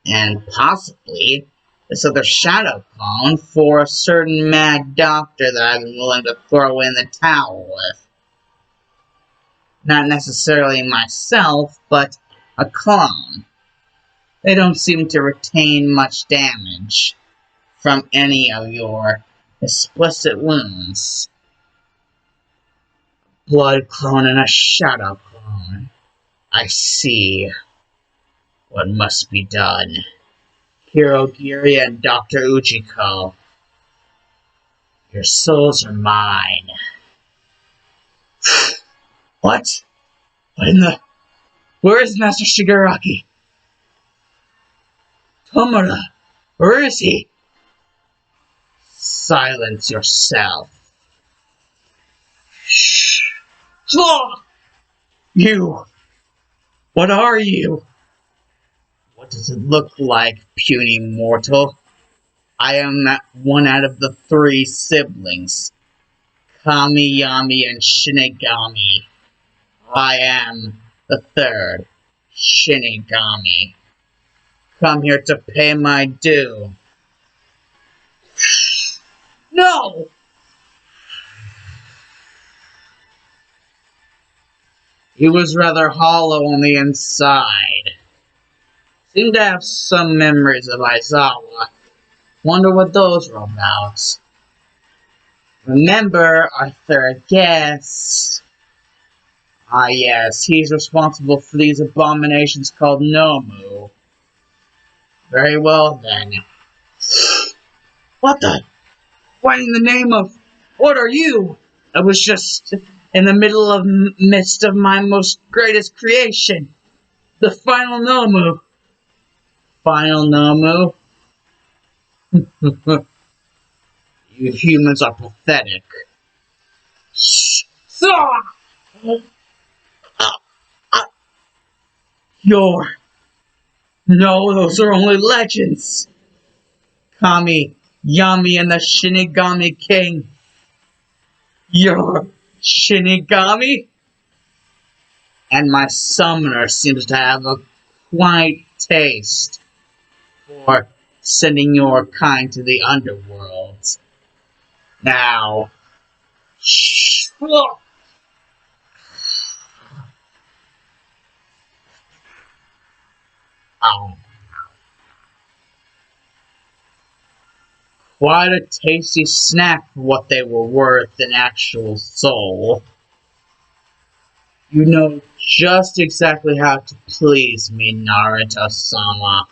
And possibly this other shadow clone for a certain mad doctor that I've been willing to throw in the towel with. Not necessarily myself, but a clone. They don't seem to retain much damage from any of your explicit wounds. Blood clone and a shadow clone. I see what must be done. Hirogiri and Dr. Ujiko. Your souls are mine. What? What in the... Where is Master Shigaraki? Tomura, where is he? Silence yourself. Shh. You! What are you? What does it look like, puny mortal? I am one out of the 3 siblings. Kamiyami and Shinigami. I am the 3rd, Shinigami. Come here to pay my due. No! He was rather hollow on the inside. Seemed to have some memories of Aizawa. Wonder what those were about. Remember our third guest. Ah yes, he's responsible for these abominations called Nomu. Very well then. What the? What in the name of... What are you? I was just in the middle of midst of my most greatest creation. The final Nomu. Final Nomu? You humans are pathetic. Shh! You're... No, those are only legends. Kami, Yami, and the Shinigami King. You're Shinigami? And my summoner seems to have a quite taste for sending your kind to the underworld. Now, shh. Oh, quite a tasty snack for what they were worth in actual soul. You know just exactly how to please me, Naruto-sama.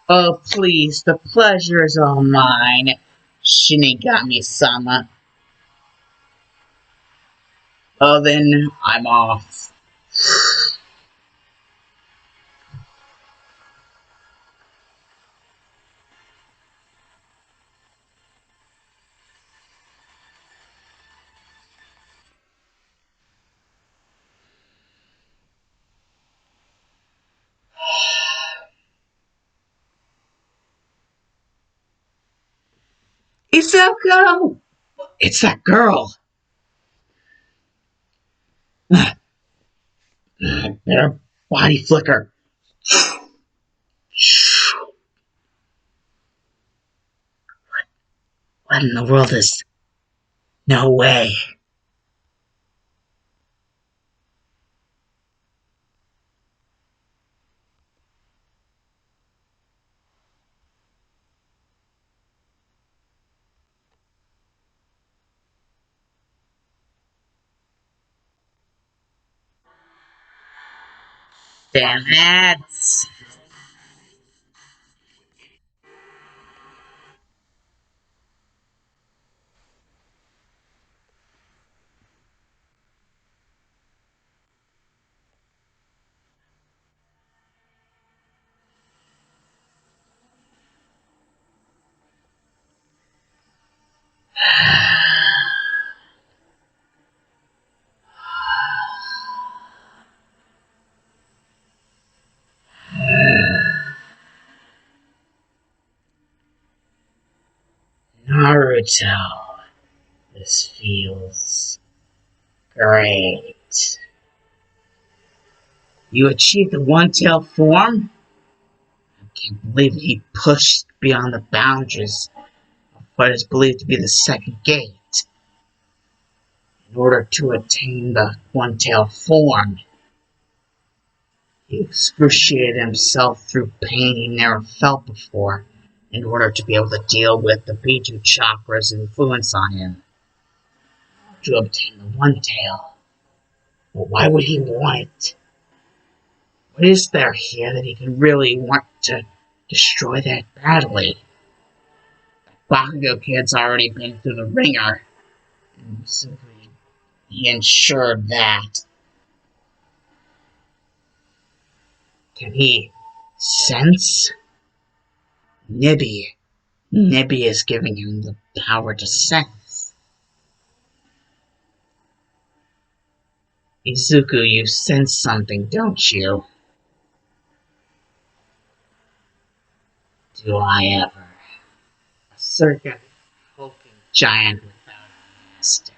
Oh, please, the pleasure is all mine, Shinigami-sama. Oh, then I'm off. Isoko! It's that girl. Their body flicker. What in the world is... No way. Damn it. Naruto. This feels great. You achieved the one-tail form? I can't believe he pushed beyond the boundaries of what is believed to be the second gate in order to attain the one-tail form. He excruciated himself through pain he never felt before in order to be able to deal with the Biju Chakra's influence on him to obtain the one tail. But why would he want it? What is there here that he could really want to destroy that badly? Bakugo Kid's already been through the ringer, and simply he ensured that. Can he sense? Nibby. Nibby is giving him the power to sense. Izuku, you sense something, don't you? Do I ever? A circuit hulking giant without a master.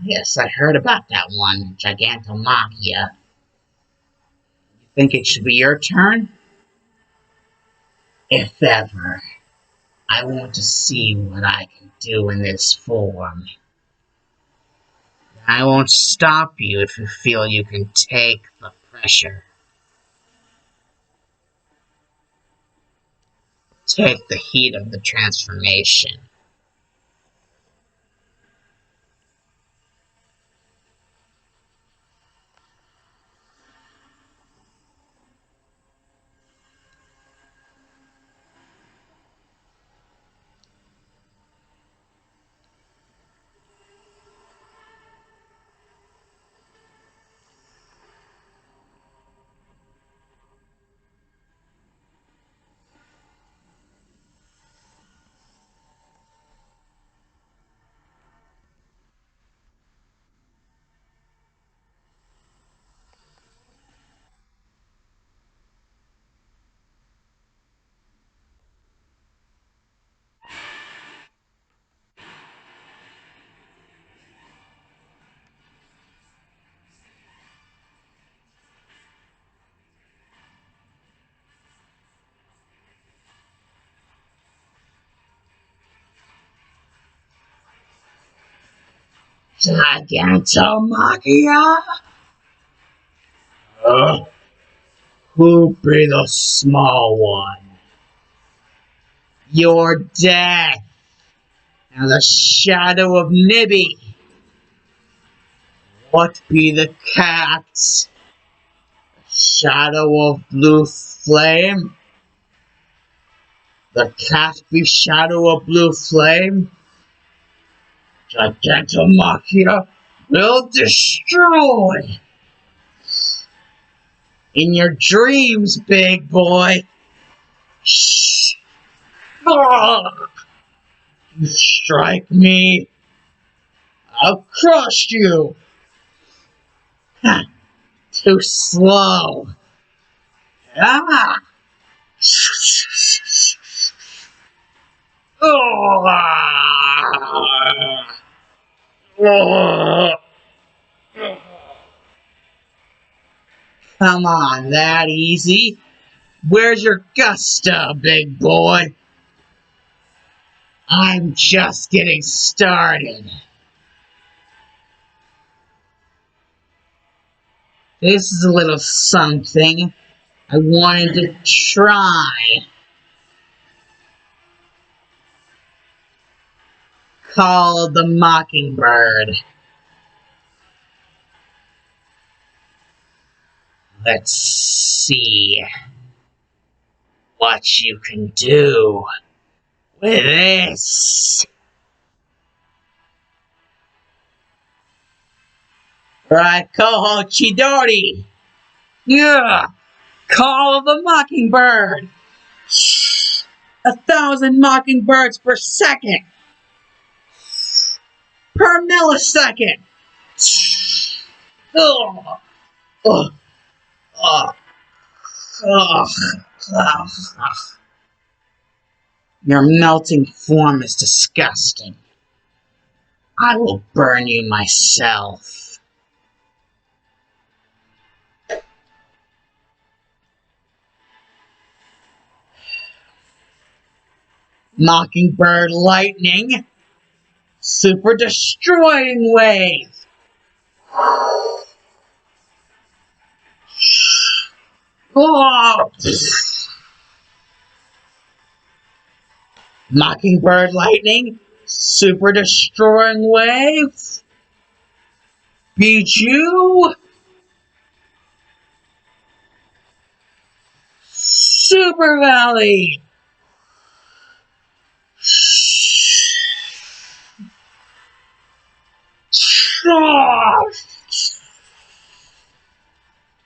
Yes, I heard about that one, Gigantomachia. You think it should be your turn? If ever. I want to see what I can do in this form. I won't stop you if you feel you can take the pressure. Take the heat of the transformation. Gigantomachia? Who be the small one? Your death and the shadow of Nibby. What be the cat's shadow of blue flame? The cat be shadow of blue flame? Gigantomachia will destroy in your dreams, big boy. Shh. Ah. You strike me, I'll crush you. Ha, too slow. Ah. Come on, that easy. Where's your gusto, big boy? I'm just getting started. This is a little something I wanted to try. Call the Mockingbird. Let's see what you can do with this. Right, Coho Chidori. Yeah, call of the Mockingbird. 1,000 mockingbirds per second. Per millisecond. Oh, oh, oh, oh, oh. Your melting form is disgusting. I will burn you myself. Mockingbird lightning. Super destroying wave. Oh. Mockingbird lightning. Super destroying wave. Beat you. Super Valley.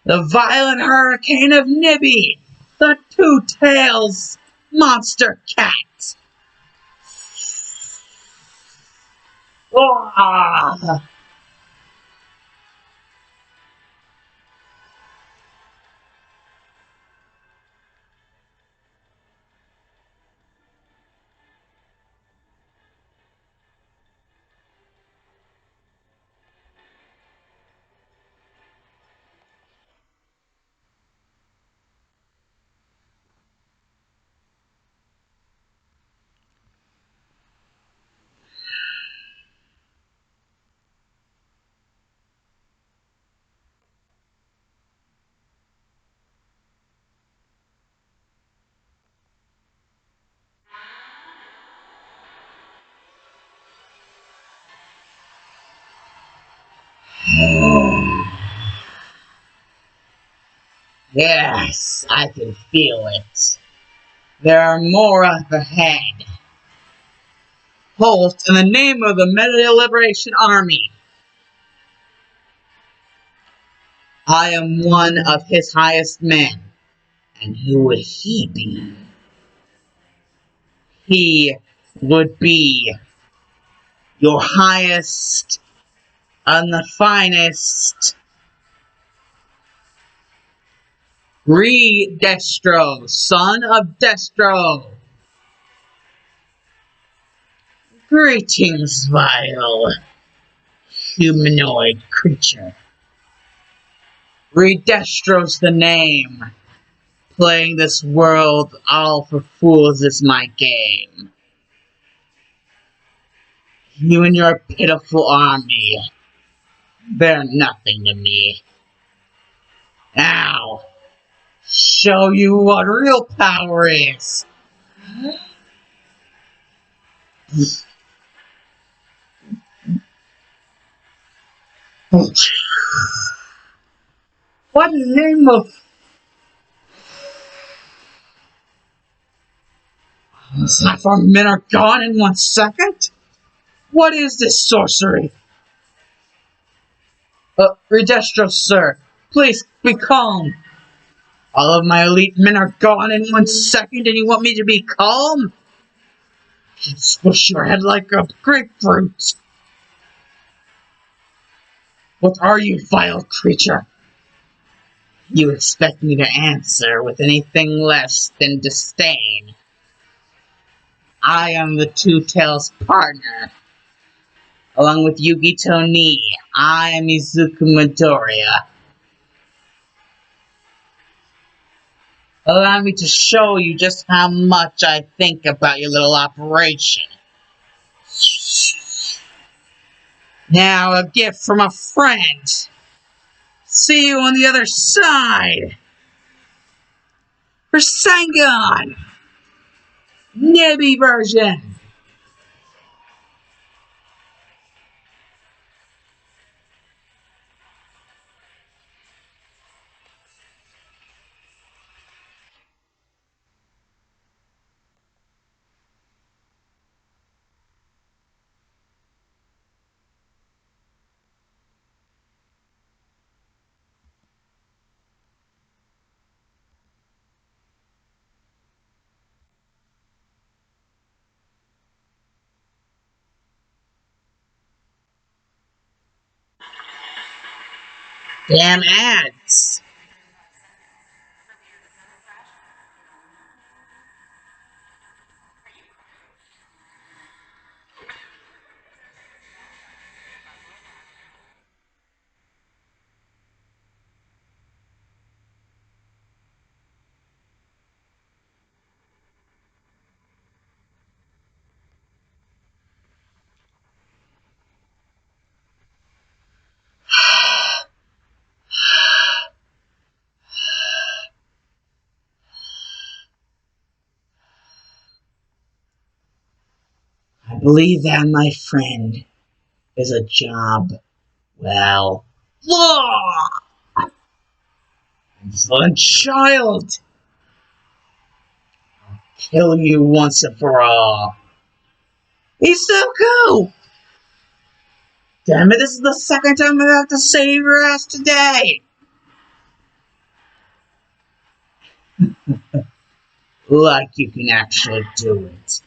The violent hurricane of Nibby. The Two Tails monster cat. Oh. Yes, I can feel it. There are more up ahead. Halt in the name of the Meta Liberation Army. I am one of his highest men. And who would he be? He would be your highest and the finest Destro, son of Destro. Greetings, vile humanoid creature. Redestro's the name. Playing this world all for fools is my game. You and your pitiful army, they're nothing to me. Now, show you what real power is. What in the name of... Half our men are gone in 1 second? What is this sorcery? Redestro, sir, please be calm. All of my elite men are gone in 1 second and you want me to be calm? You squish your head like a grapefruit. What are you, vile creature? You expect me to answer with anything less than disdain. I am the Two-Tails partner. Along with Yugito Ni, I am Izuku Midoriya. Allow me to show you just how much I think about your little operation. Now, a gift from a friend. See you on the other side. For Sengon! Nibby version! Damn ads! I believe that, my friend, is a job, well, insolent child! Kill you once and for all. He's so cool! Damn it, this is the second time I have to save your ass today! Like you can actually do it.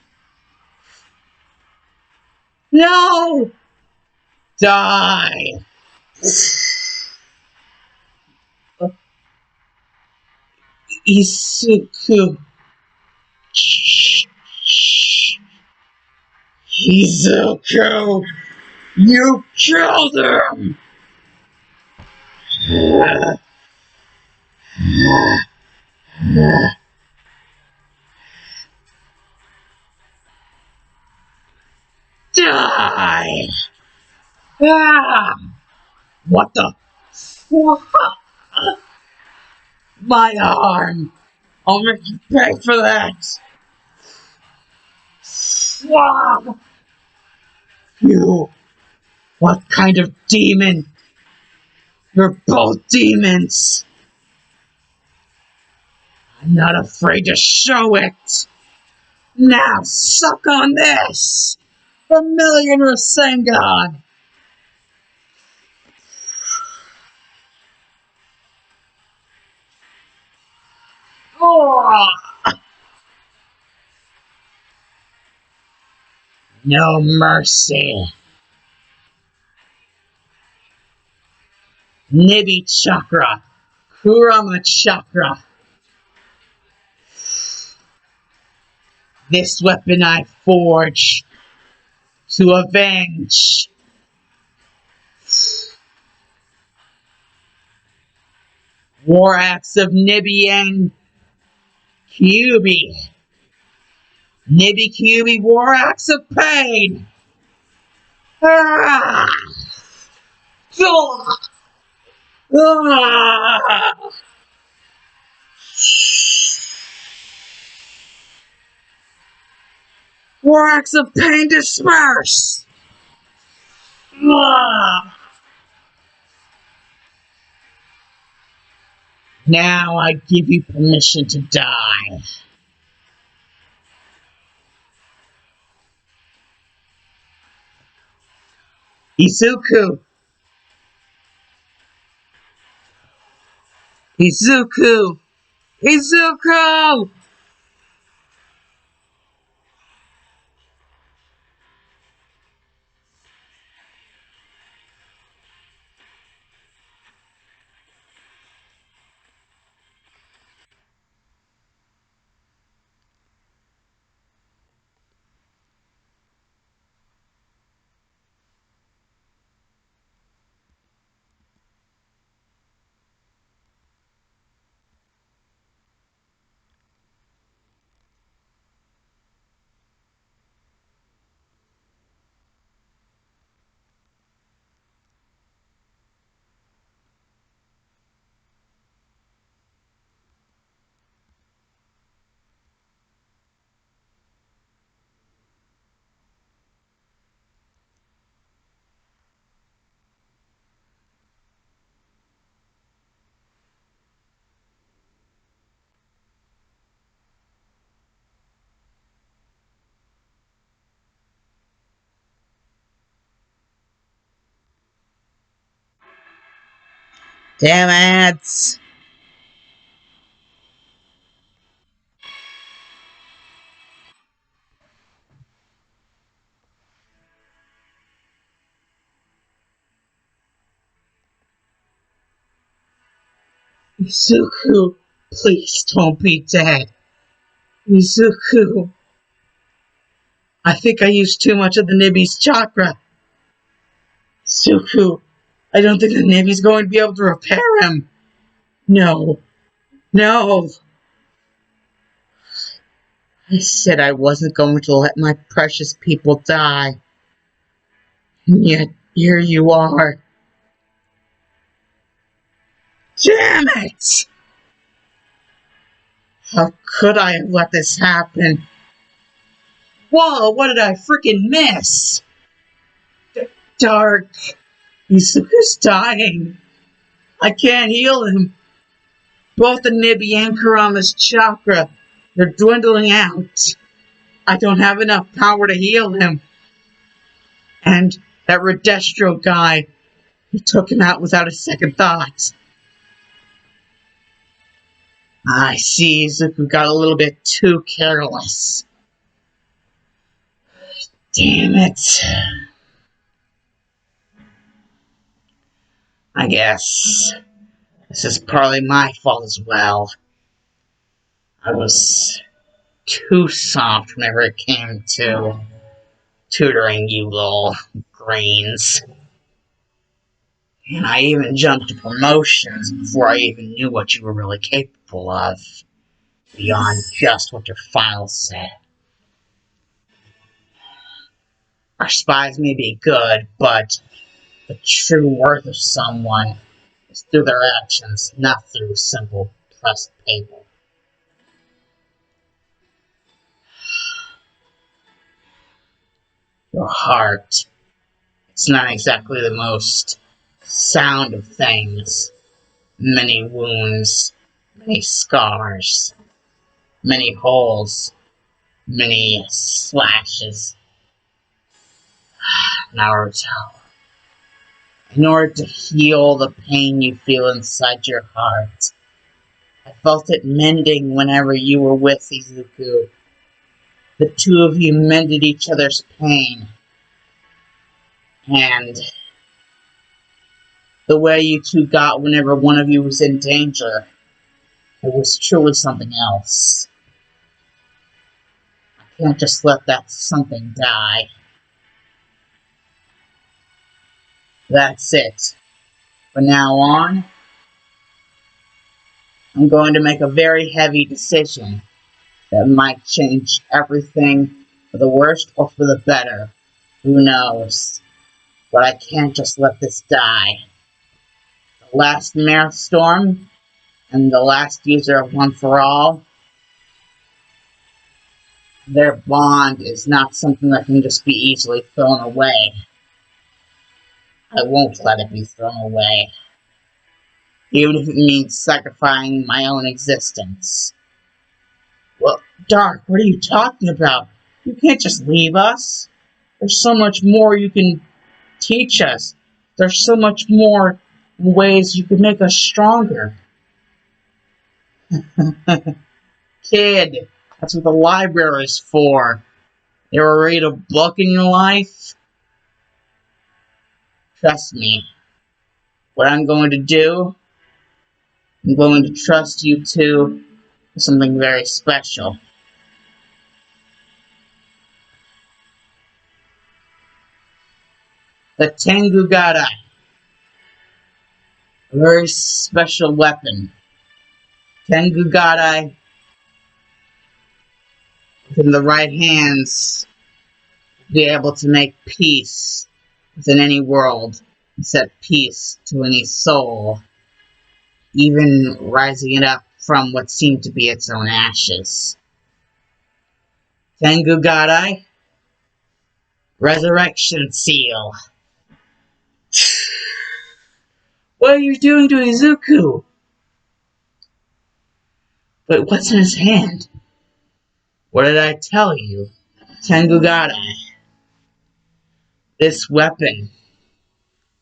No! Die! Izuku. Izuku! You killed him! Die! Ah! What the fuck? My arm! I'll make you pay for that! Wow! You! What kind of demon You're both demons. I'm not afraid to show it. Now suck on this. Vermilion Rasengan. Oh, no mercy. Nibi Chakra. Kurama Chakra. This weapon I forge to avenge. War Axe of Nibian Kyubi. Nibi Kyubi War Axe of Pain. Ah! Ah! War Axe of Pain disperse. Ah! Now I give you permission to die. Izuku! Izuku! Izuku! Damn it! Izuku, please don't be dead. Izuku, I think I used too much of the Nibi's chakra. Izuku, I don't think the Nibi's going to be able to repair him. No, no. I said I wasn't going to let my precious people die. And yet, here you are. Damn it! How could I have let this happen? Whoa, what did I freaking miss? Dark. Izuku's dying. I can't heal him. Both the Nibi and Kurama's chakra, they're dwindling out. I don't have enough power to heal him. And that Redestro guy, he took him out without a second thought. I see Izuku got a little bit too careless. Damn it. I guess this is partly my fault as well. I was too soft whenever it came to tutoring you little grains. And I even jumped to promotions before I even knew what you were really capable of, beyond just what your files said. Our spies may be good, but the true worth of someone is through their actions, not through simple pressed paper. Your heart, it's not exactly the most sound of things. Many wounds, many scars, many holes, many slashes. Naruto, in order to heal the pain you feel inside your heart, I felt it mending whenever you were with Izuku. The two of you mended each other's pain, and the way you two got whenever one of you was in danger, it was truly something else. I can't just let that something die. That's it. From now on, I'm going to make a very heavy decision that might change everything for the worst or for the better. Who knows? But I can't just let this die. The last Maelstrom and the last user of One for All, their bond is not something that can just be easily thrown away. I won't let it be thrown away, even if it means sacrificing my own existence. Well, Dark, what are you talking about? You can't just leave us. There's so much more you can teach us. There's so much more ways you can make us stronger. Kid, that's what the library is for. You ever read a book in your life? Trust me. What I'm going to do, I'm going to trust you to something very special. The Tengu Gadai. A very special weapon. Tengu Gadai, within the right hands, be able to make peace within any world, and set peace to any soul, even rising it up from what seemed to be its own ashes. Tengu Gadai, Resurrection Seal. What are you doing to Izuku? But what's in his hand? What did I tell you? Tengu Gadai. This weapon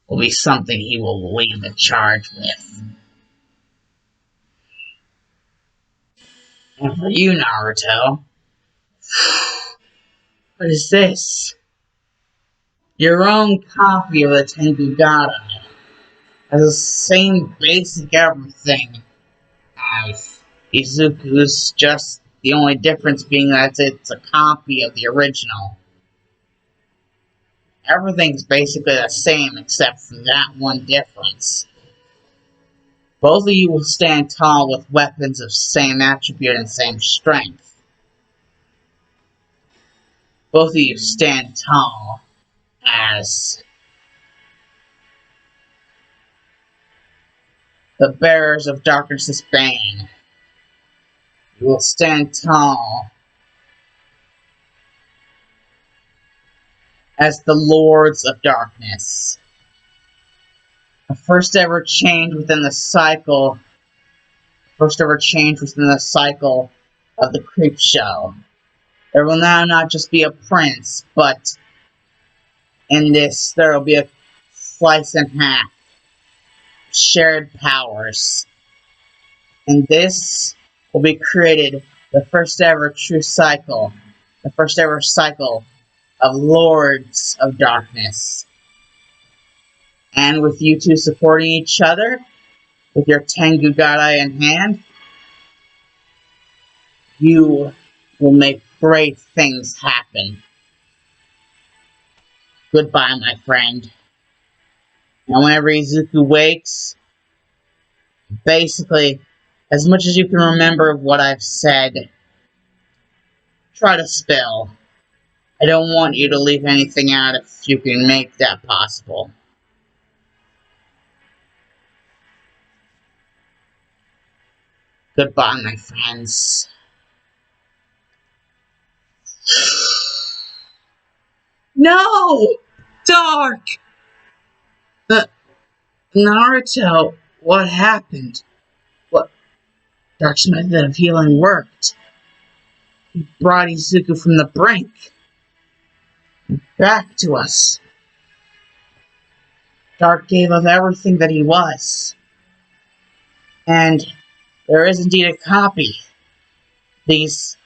will be something he will lead the charge with. And for you, Naruto, what is this? Your own copy of the Tengu Gadai has the same basic everything as Izuku's, just the only difference being that it's a copy of the original. Everything's basically the same except for that one difference. Both of you will stand tall with weapons of same attribute and same strength. Both of you stand tall as the bearers of darkness's bane. You will stand tall as the lords of darkness. The first ever change within the cycle of the creep show. There will now not just be a prince, but in this there will be a slice and half. Shared powers. And this will be created the first ever true cycle. The first ever cycle of Lords of Darkness. And with you two supporting each other, with your Tengu Gadai in hand, you will make great things happen. Goodbye, my friend. And whenever Izuku wakes, basically, as much as you can remember of what I've said, try to spill. I don't want you to leave anything out if you can make that possible. Goodbye, my friends. No! Dark! Naruto, what happened? What? Dark's method of healing worked. He brought Izuku from the brink back to us. Dark gave up everything that he was. And there is indeed a copy. These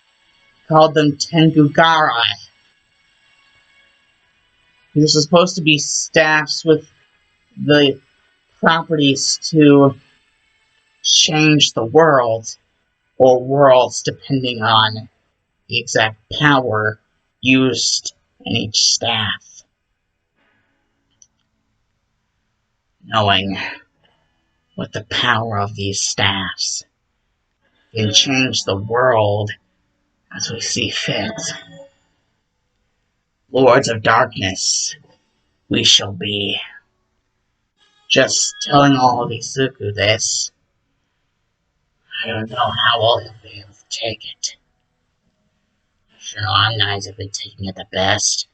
called them Tengugarai. These are supposed to be staffs with the properties to change the world, or worlds, depending on the exact power used in each staff. Knowing with the power of these staffs can change the world as we see fit. Lords of Darkness, we shall be. Just telling all of Izuku this, I don't know how well he'll be able to take it. Sure, I'm not exactly taking it the best.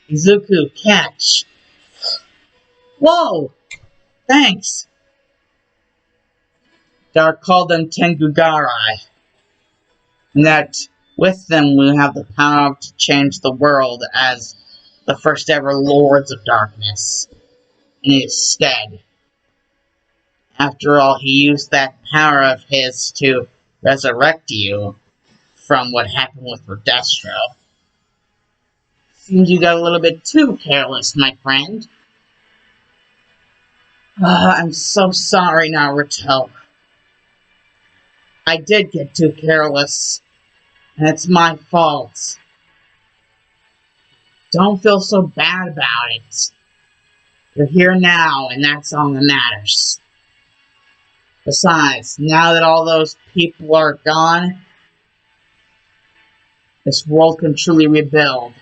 Izuku, catch! Whoa! Thanks! Dark called them Tengugarai, and that with them we have the power to change the world as the first ever Lords of Darkness. And instead, after all, he used that power of his to resurrect you from what happened with Rodestro. Seems you got a little bit too careless, my friend. I'm so sorry, Naruto. I did get too careless, and it's my fault. Don't feel so bad about it. You're here now, and that's all that matters. Besides, now that all those people are gone, this world can truly rebuild.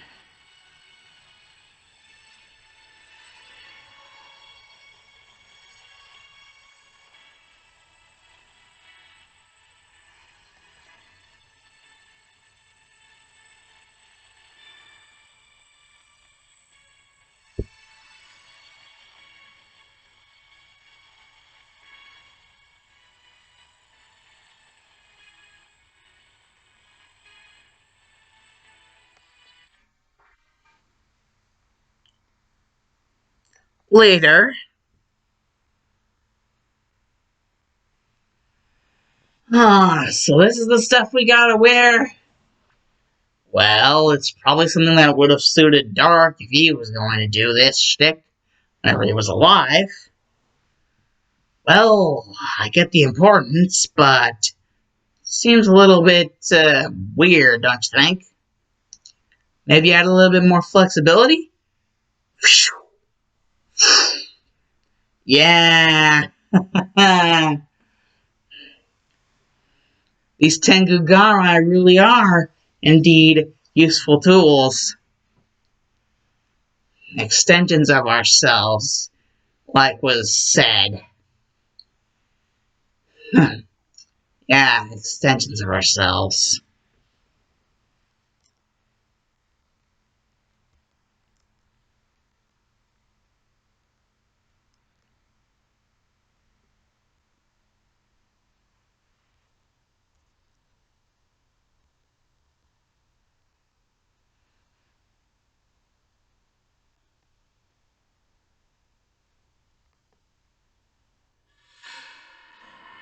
Later. So this is the stuff we gotta wear? Well, it's probably something that would have suited Dark if he was going to do this shtick whenever he was alive. Well, I get the importance, but seems a little bit weird, don't you think? Maybe add a little bit more flexibility? Yeah. These Tengugarai really are indeed useful tools. Extensions of ourselves, like was said. Yeah, extensions of ourselves.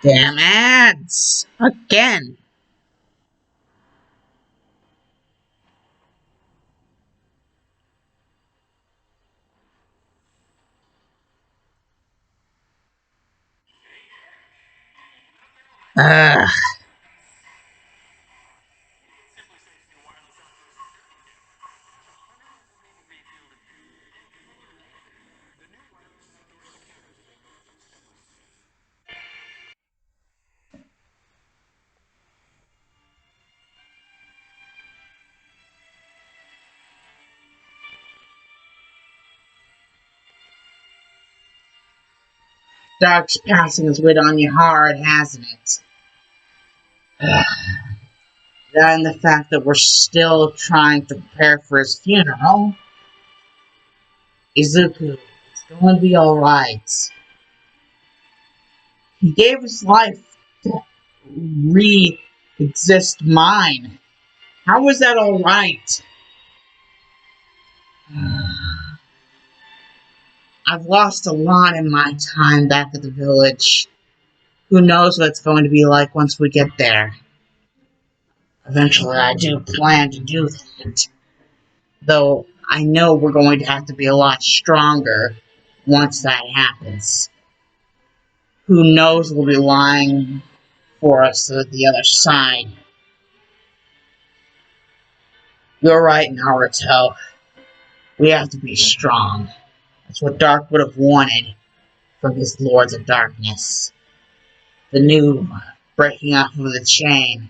Damn ads! Again! Ugh. Dark's passing his wit on you hard, hasn't it? Ugh. That and the fact that we're still trying to prepare for his funeral. Izuku is going to be alright. He gave his life to re-exist mine. How was that alright? I've lost a lot in my time back at the village. Who knows what it's going to be like once we get there. Eventually, I do plan to do that. Though, I know we're going to have to be a lot stronger once that happens. Who knows what will be lying for us at the other side. You're right, Naruto. We have to be strong. That's what Dark would have wanted from his Lords of Darkness. The new breaking off of the chain.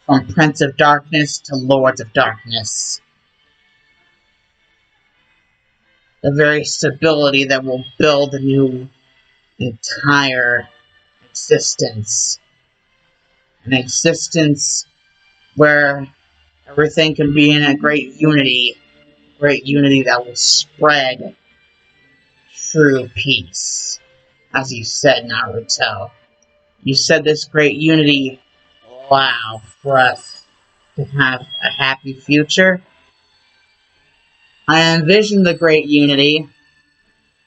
From Prince of Darkness to Lords of Darkness. The very stability that will build a new entire existence. An existence where everything can be in a great unity that will spread true peace. As you said, Naruto. You said this great unity will allow for us to have a happy future. I envision the great unity,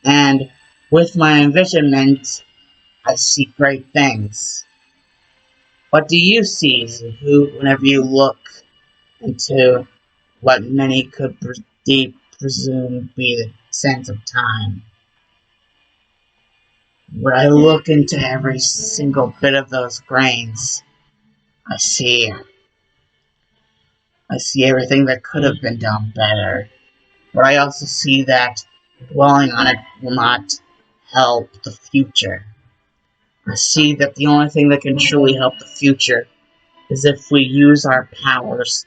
and with my envisionment, I see great things. What do you see, Zuhu, whenever you look into what many could presume be the sense of time? When I look into every single bit of those grains, I see everything that could have been done better. But I also see that dwelling on it will not help the future. I see that the only thing that can truly help the future is if we use our powers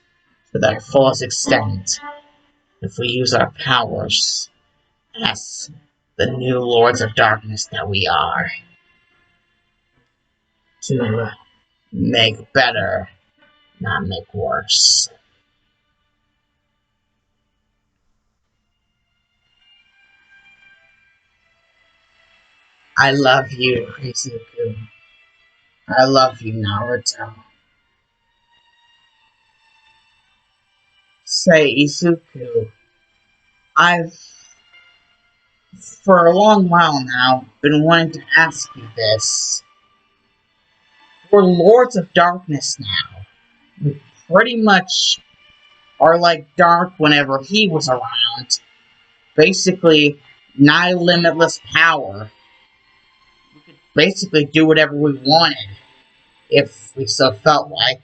to their fullest extent. If we use our powers as the new Lords of Darkness that we are. To make better, not make worse. I love you, Izuku. I love you, Naruto. Say, Izuku, I've, for a long while now, been wanting to ask you this. We're Lords of Darkness now. We pretty much are like Dark whenever he was around. Basically, nigh limitless power. We could basically do whatever we wanted, if we so felt like.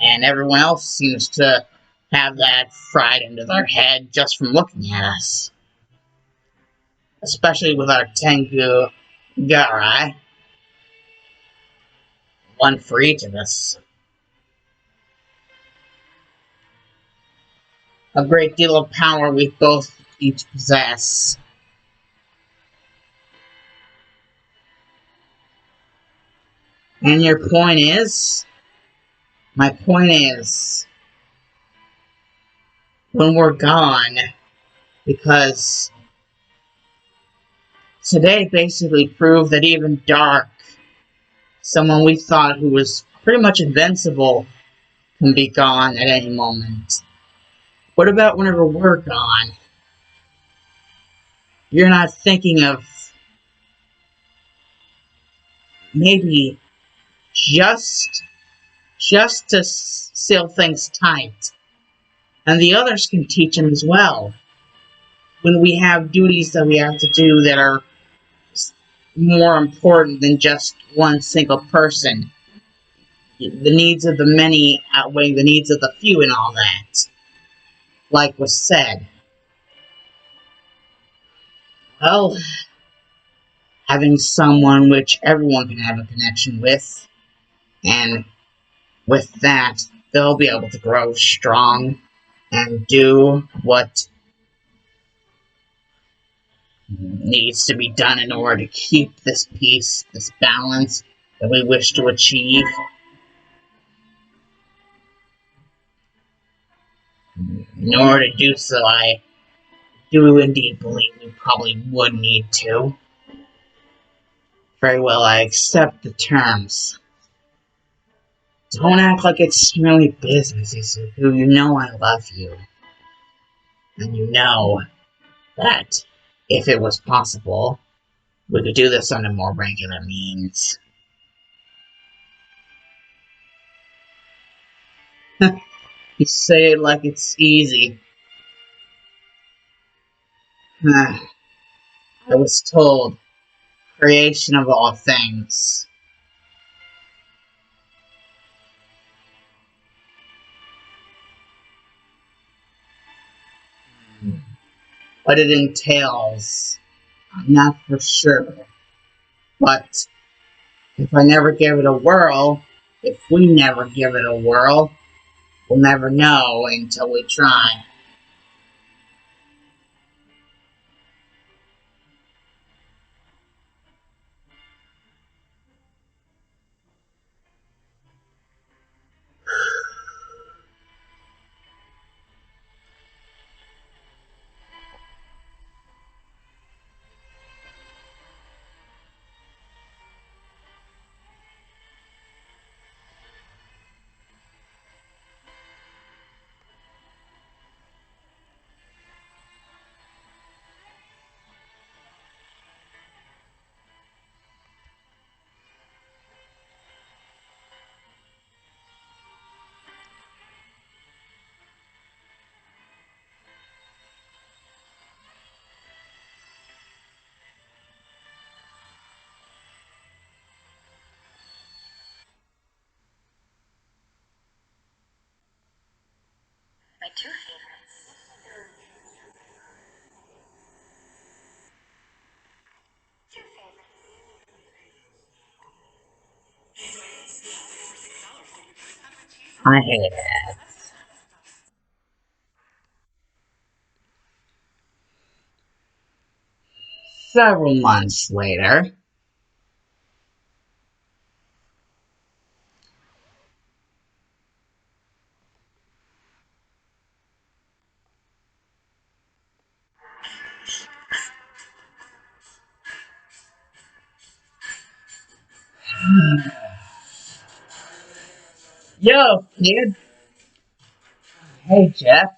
And everyone else seems to have that fried into their head just from looking at us. Especially with our Tengu Garai. One for each of us. A great deal of power we both each possess. And your point is? My point is, when we're gone, because today basically proved that even Dark, someone we thought who was pretty much invincible, can be gone at any moment. What about whenever we're gone? You're not thinking of maybe just to seal things tight. And the others can teach him as well. When we have duties that we have to do that are more important than just one single person. The needs of the many outweigh the needs of the few and all that. Like was said. Well, having someone which everyone can have a connection with, and with that, they'll be able to grow strong and do what needs to be done in order to keep this peace, this balance that we wish to achieve. In order to do so, I Do indeed believe we probably would need to. Very well, I accept the terms. Don't act like it's merely business, Izuku. You know I love you. And you know that if it was possible, we could do this on a more regular means. You say it like it's easy. I was told, creation of all things. What it entails, I'm not for sure. But if I never give it a whirl, if we never give it a whirl, we'll never know until we try. My two favorites. Two favorites. I hate it. Several months later, yo, kid. Hey, Jeff.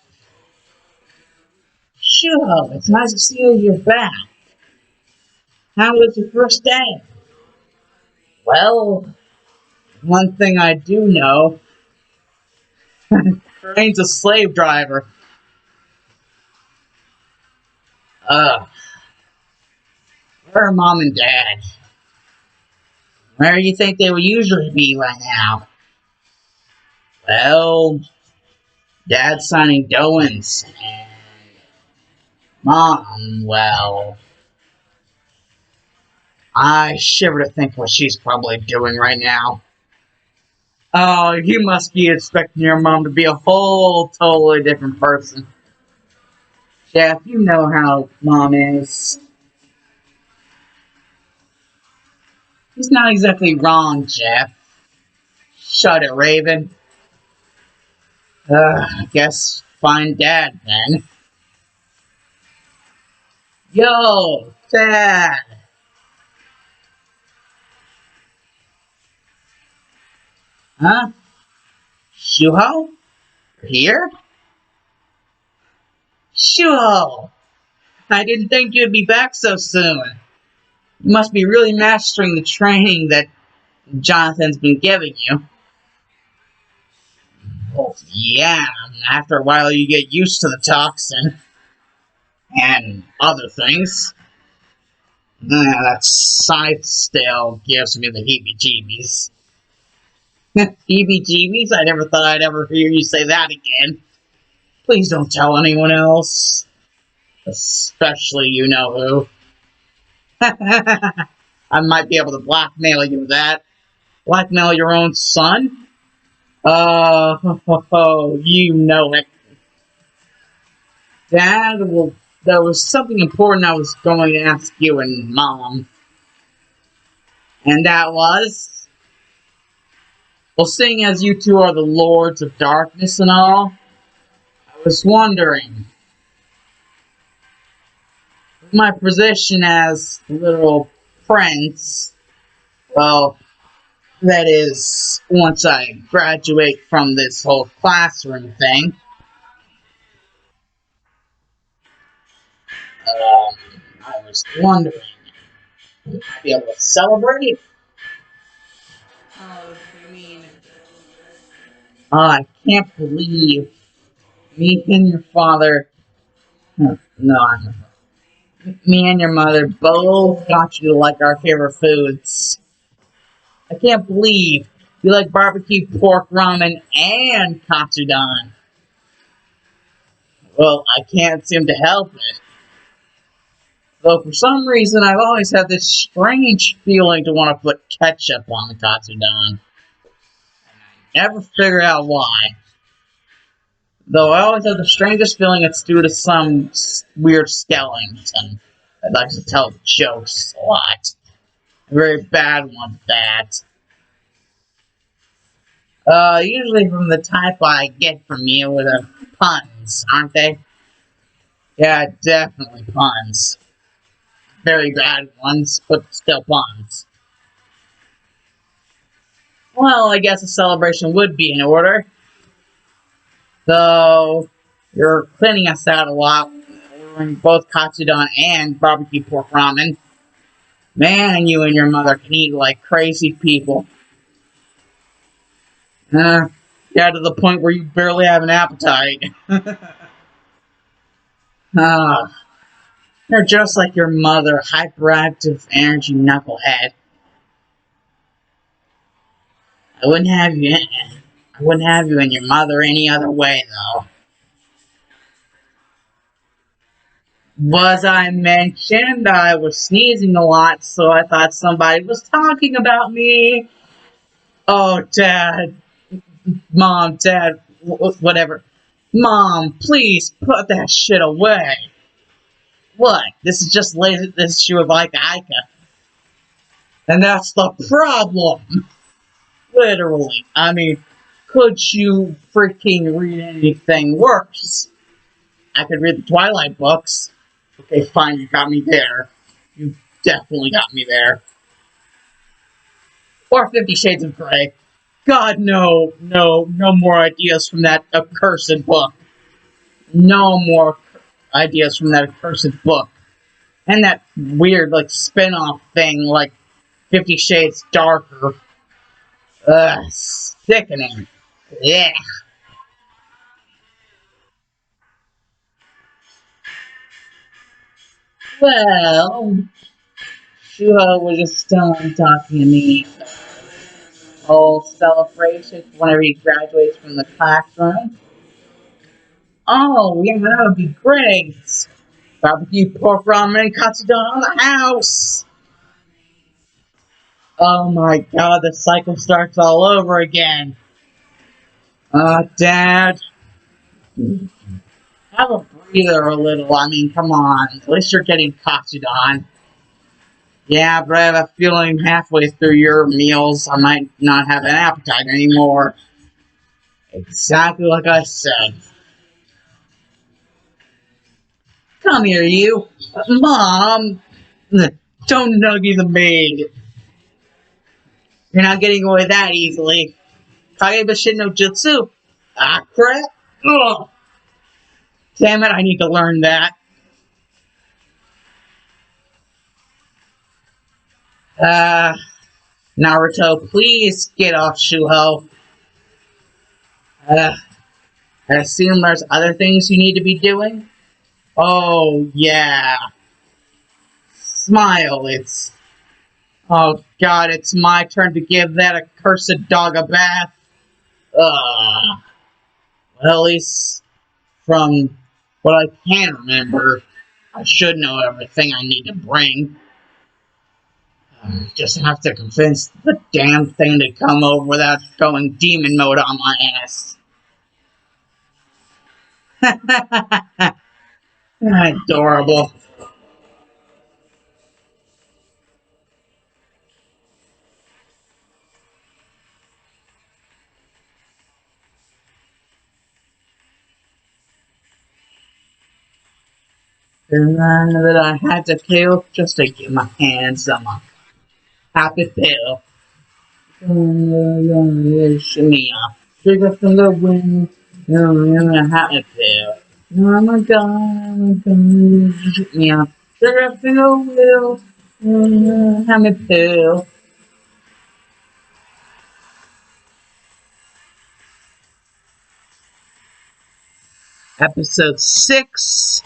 Sure, it's nice to see you're back. How was your first day? Well, one thing I do know, Crane's a slave driver. Uh, where are Mom and Dad? Where do you think they would usually be right now? Well, Dad's signing Doans, and Mom, well, I shiver to think what she's probably doing right now. Oh, you must be expecting your mom to be a whole totally different person. Jeff, you know how Mom is. He's not exactly wrong, Jeff. Shut it, Raven. I guess find Dad then. Yo, Dad! Huh? Shuho? Here? Shuho! I didn't think you'd be back so soon. You must be really mastering the training that Jonathan's been giving you. Oh, yeah, after a while you get used to the toxin. And other things. That scythe still gives me the heebie-jeebies. Heebie-jeebies? I never thought I'd ever hear you say that again. Please don't tell anyone else. Especially you know who. I might be able to blackmail you with that. Blackmail your own son? You know it. Dad, well, there was something important I was going to ask you and Mom. And that was, well, seeing as you two are the Lords of Darkness and all, I was wondering, my position as literal prince, well, that is, once I graduate from this whole classroom thing, I was wondering, would I be able to celebrate? Oh, you mean? I can't believe me and your father, no, me and your mother both got you to like our favorite foods. I can't believe you like barbecue pork ramen and katsudon. Well, I can't seem to help it. Though for some reason I've always had this strange feeling to want to put ketchup on the katsudon. Never figure out why. Though I always have the strangest feeling it's due to some weird skeleton that likes to tell jokes a lot. A very bad one at that. Usually from the type I get from you with puns, aren't they? Yeah, definitely puns. Very bad ones, but still puns. Well, I guess a celebration would be in order. Though, you're cleaning us out a lot. Ordering both katsudon and barbecue pork ramen. Man, you and your mother can eat like crazy people. Uh, yeah, to the point where you barely have an appetite. uh, you're just like your mother, hyperactive energy knucklehead. I wouldn't have you. I wouldn't have you and your mother any other way, though. Was I mentioned I was sneezing a lot, so I thought somebody was talking about me? Oh, Dad, Mom, Dad, whatever. Mom, please put that shit away. What? This is just this issue of Ika. And that's the problem. Literally. I mean, could you freaking read anything worse? I could read the Twilight books. Okay, fine, you got me there. You definitely got me there. Or 50 Shades of Grey. God, no, no, no more ideas from that accursed book. No more ideas from that accursed book. And that weird, like, spin-off thing, like 50 Shades Darker. Ugh, sickening. Yeah. Well, Shuho was just talking to me. Whole celebration whenever he graduates from the classroom. Oh, yeah, that would be great. Barbecue pork ramen and katsudon on the house. Oh my god, the cycle starts all over again. Dad, have a breather a little. I mean, come on. At least you're getting katsudon. Yeah, but I have a feeling halfway through your meals I might not have an appetite anymore. Exactly like I said. Come here, you. Mom! Don't nuggy the maid. You're not getting away that easily. Kagebushin no Jutsu. Ah, crap. Ugh. Damn it, I need to learn that. Uh, Naruto, please get off Shuho. Uh, I assume there's other things you need to be doing? Oh, yeah. Smile, it's... Oh, God, it's my turn to give that accursed dog a bath. Well, at least from what I can remember, I should know everything I need to bring. Just have to convince the damn thing to come over without going demon mode on my ass. Adorable. And then that I had to kill just to get my hands on my happy pill. Shimmy up. Trigger finger wing. Happy pill. Oh my god, shoot me up. Trigger finger will. Happy pill. Episode 6.